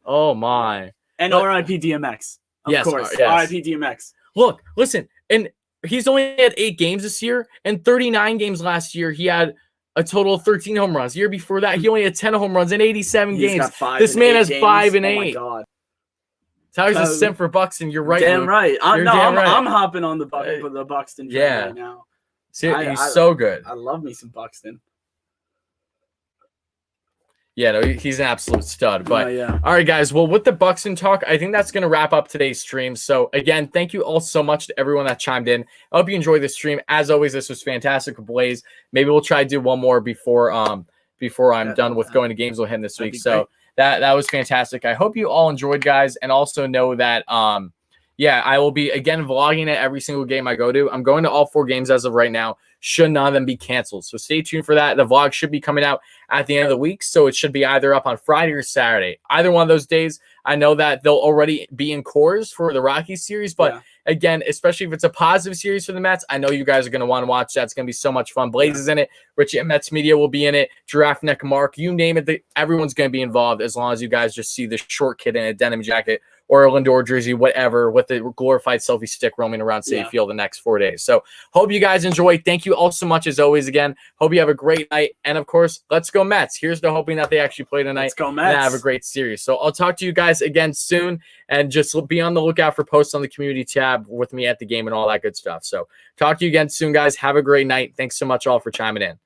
Oh my! And RIP DMX. Of course, RIP DMX. Look, listen, and he's only had 8 games this year, and 39 games last year. He had a total of 13 home runs. The year before that, he only had 10 home runs in 87 games. This man has 5 and 8. Oh my God. Tyler's a simp for Buxton. You're right. Damn right. I'm hopping on the Buxton train right now. See, he's so good. I love me some Buxton. Yeah, no, he's an absolute stud. But all right, guys. Well, with the Buxton talk, I think that's going to wrap up today's stream. So again, thank you all so much to everyone that chimed in. I hope you enjoyed this stream. As always, this was fantastic with Blaze. Maybe we'll try to do one more before I'm done with going to games with him this week. So that was fantastic. I hope you all enjoyed, guys, and also know that I will be again vlogging at every single game I go to. I'm going to all 4 games as of right now. Should none of them be canceled. So stay tuned for that. The vlog should be coming out at the end of the week. So it should be either up on Friday or Saturday. Either one of those days. I know that they'll already be in Coors for the Rockies series. But again, especially if it's a positive series for the Mets, I know you guys are going to want to watch that. It's going to be so much fun. Blaze is in it. Richie at Mets Media will be in it. Giraffe Neck Mark, you name it. Everyone's going to be involved as long as you guys just see the short kid in a denim jacket or a Lindor jersey, whatever, with the glorified selfie stick roaming around Citi Field the next 4 days. So hope you guys enjoy. Thank you all so much as always again. Hope you have a great night. And of course, let's go Mets. Here's to hoping that they actually play tonight. Let's go Mets. And have a great series. So I'll talk to you guys again soon. And just be on the lookout for posts on the community tab with me at the game and all that good stuff. So talk to you again soon, guys. Have a great night. Thanks so much all for chiming in.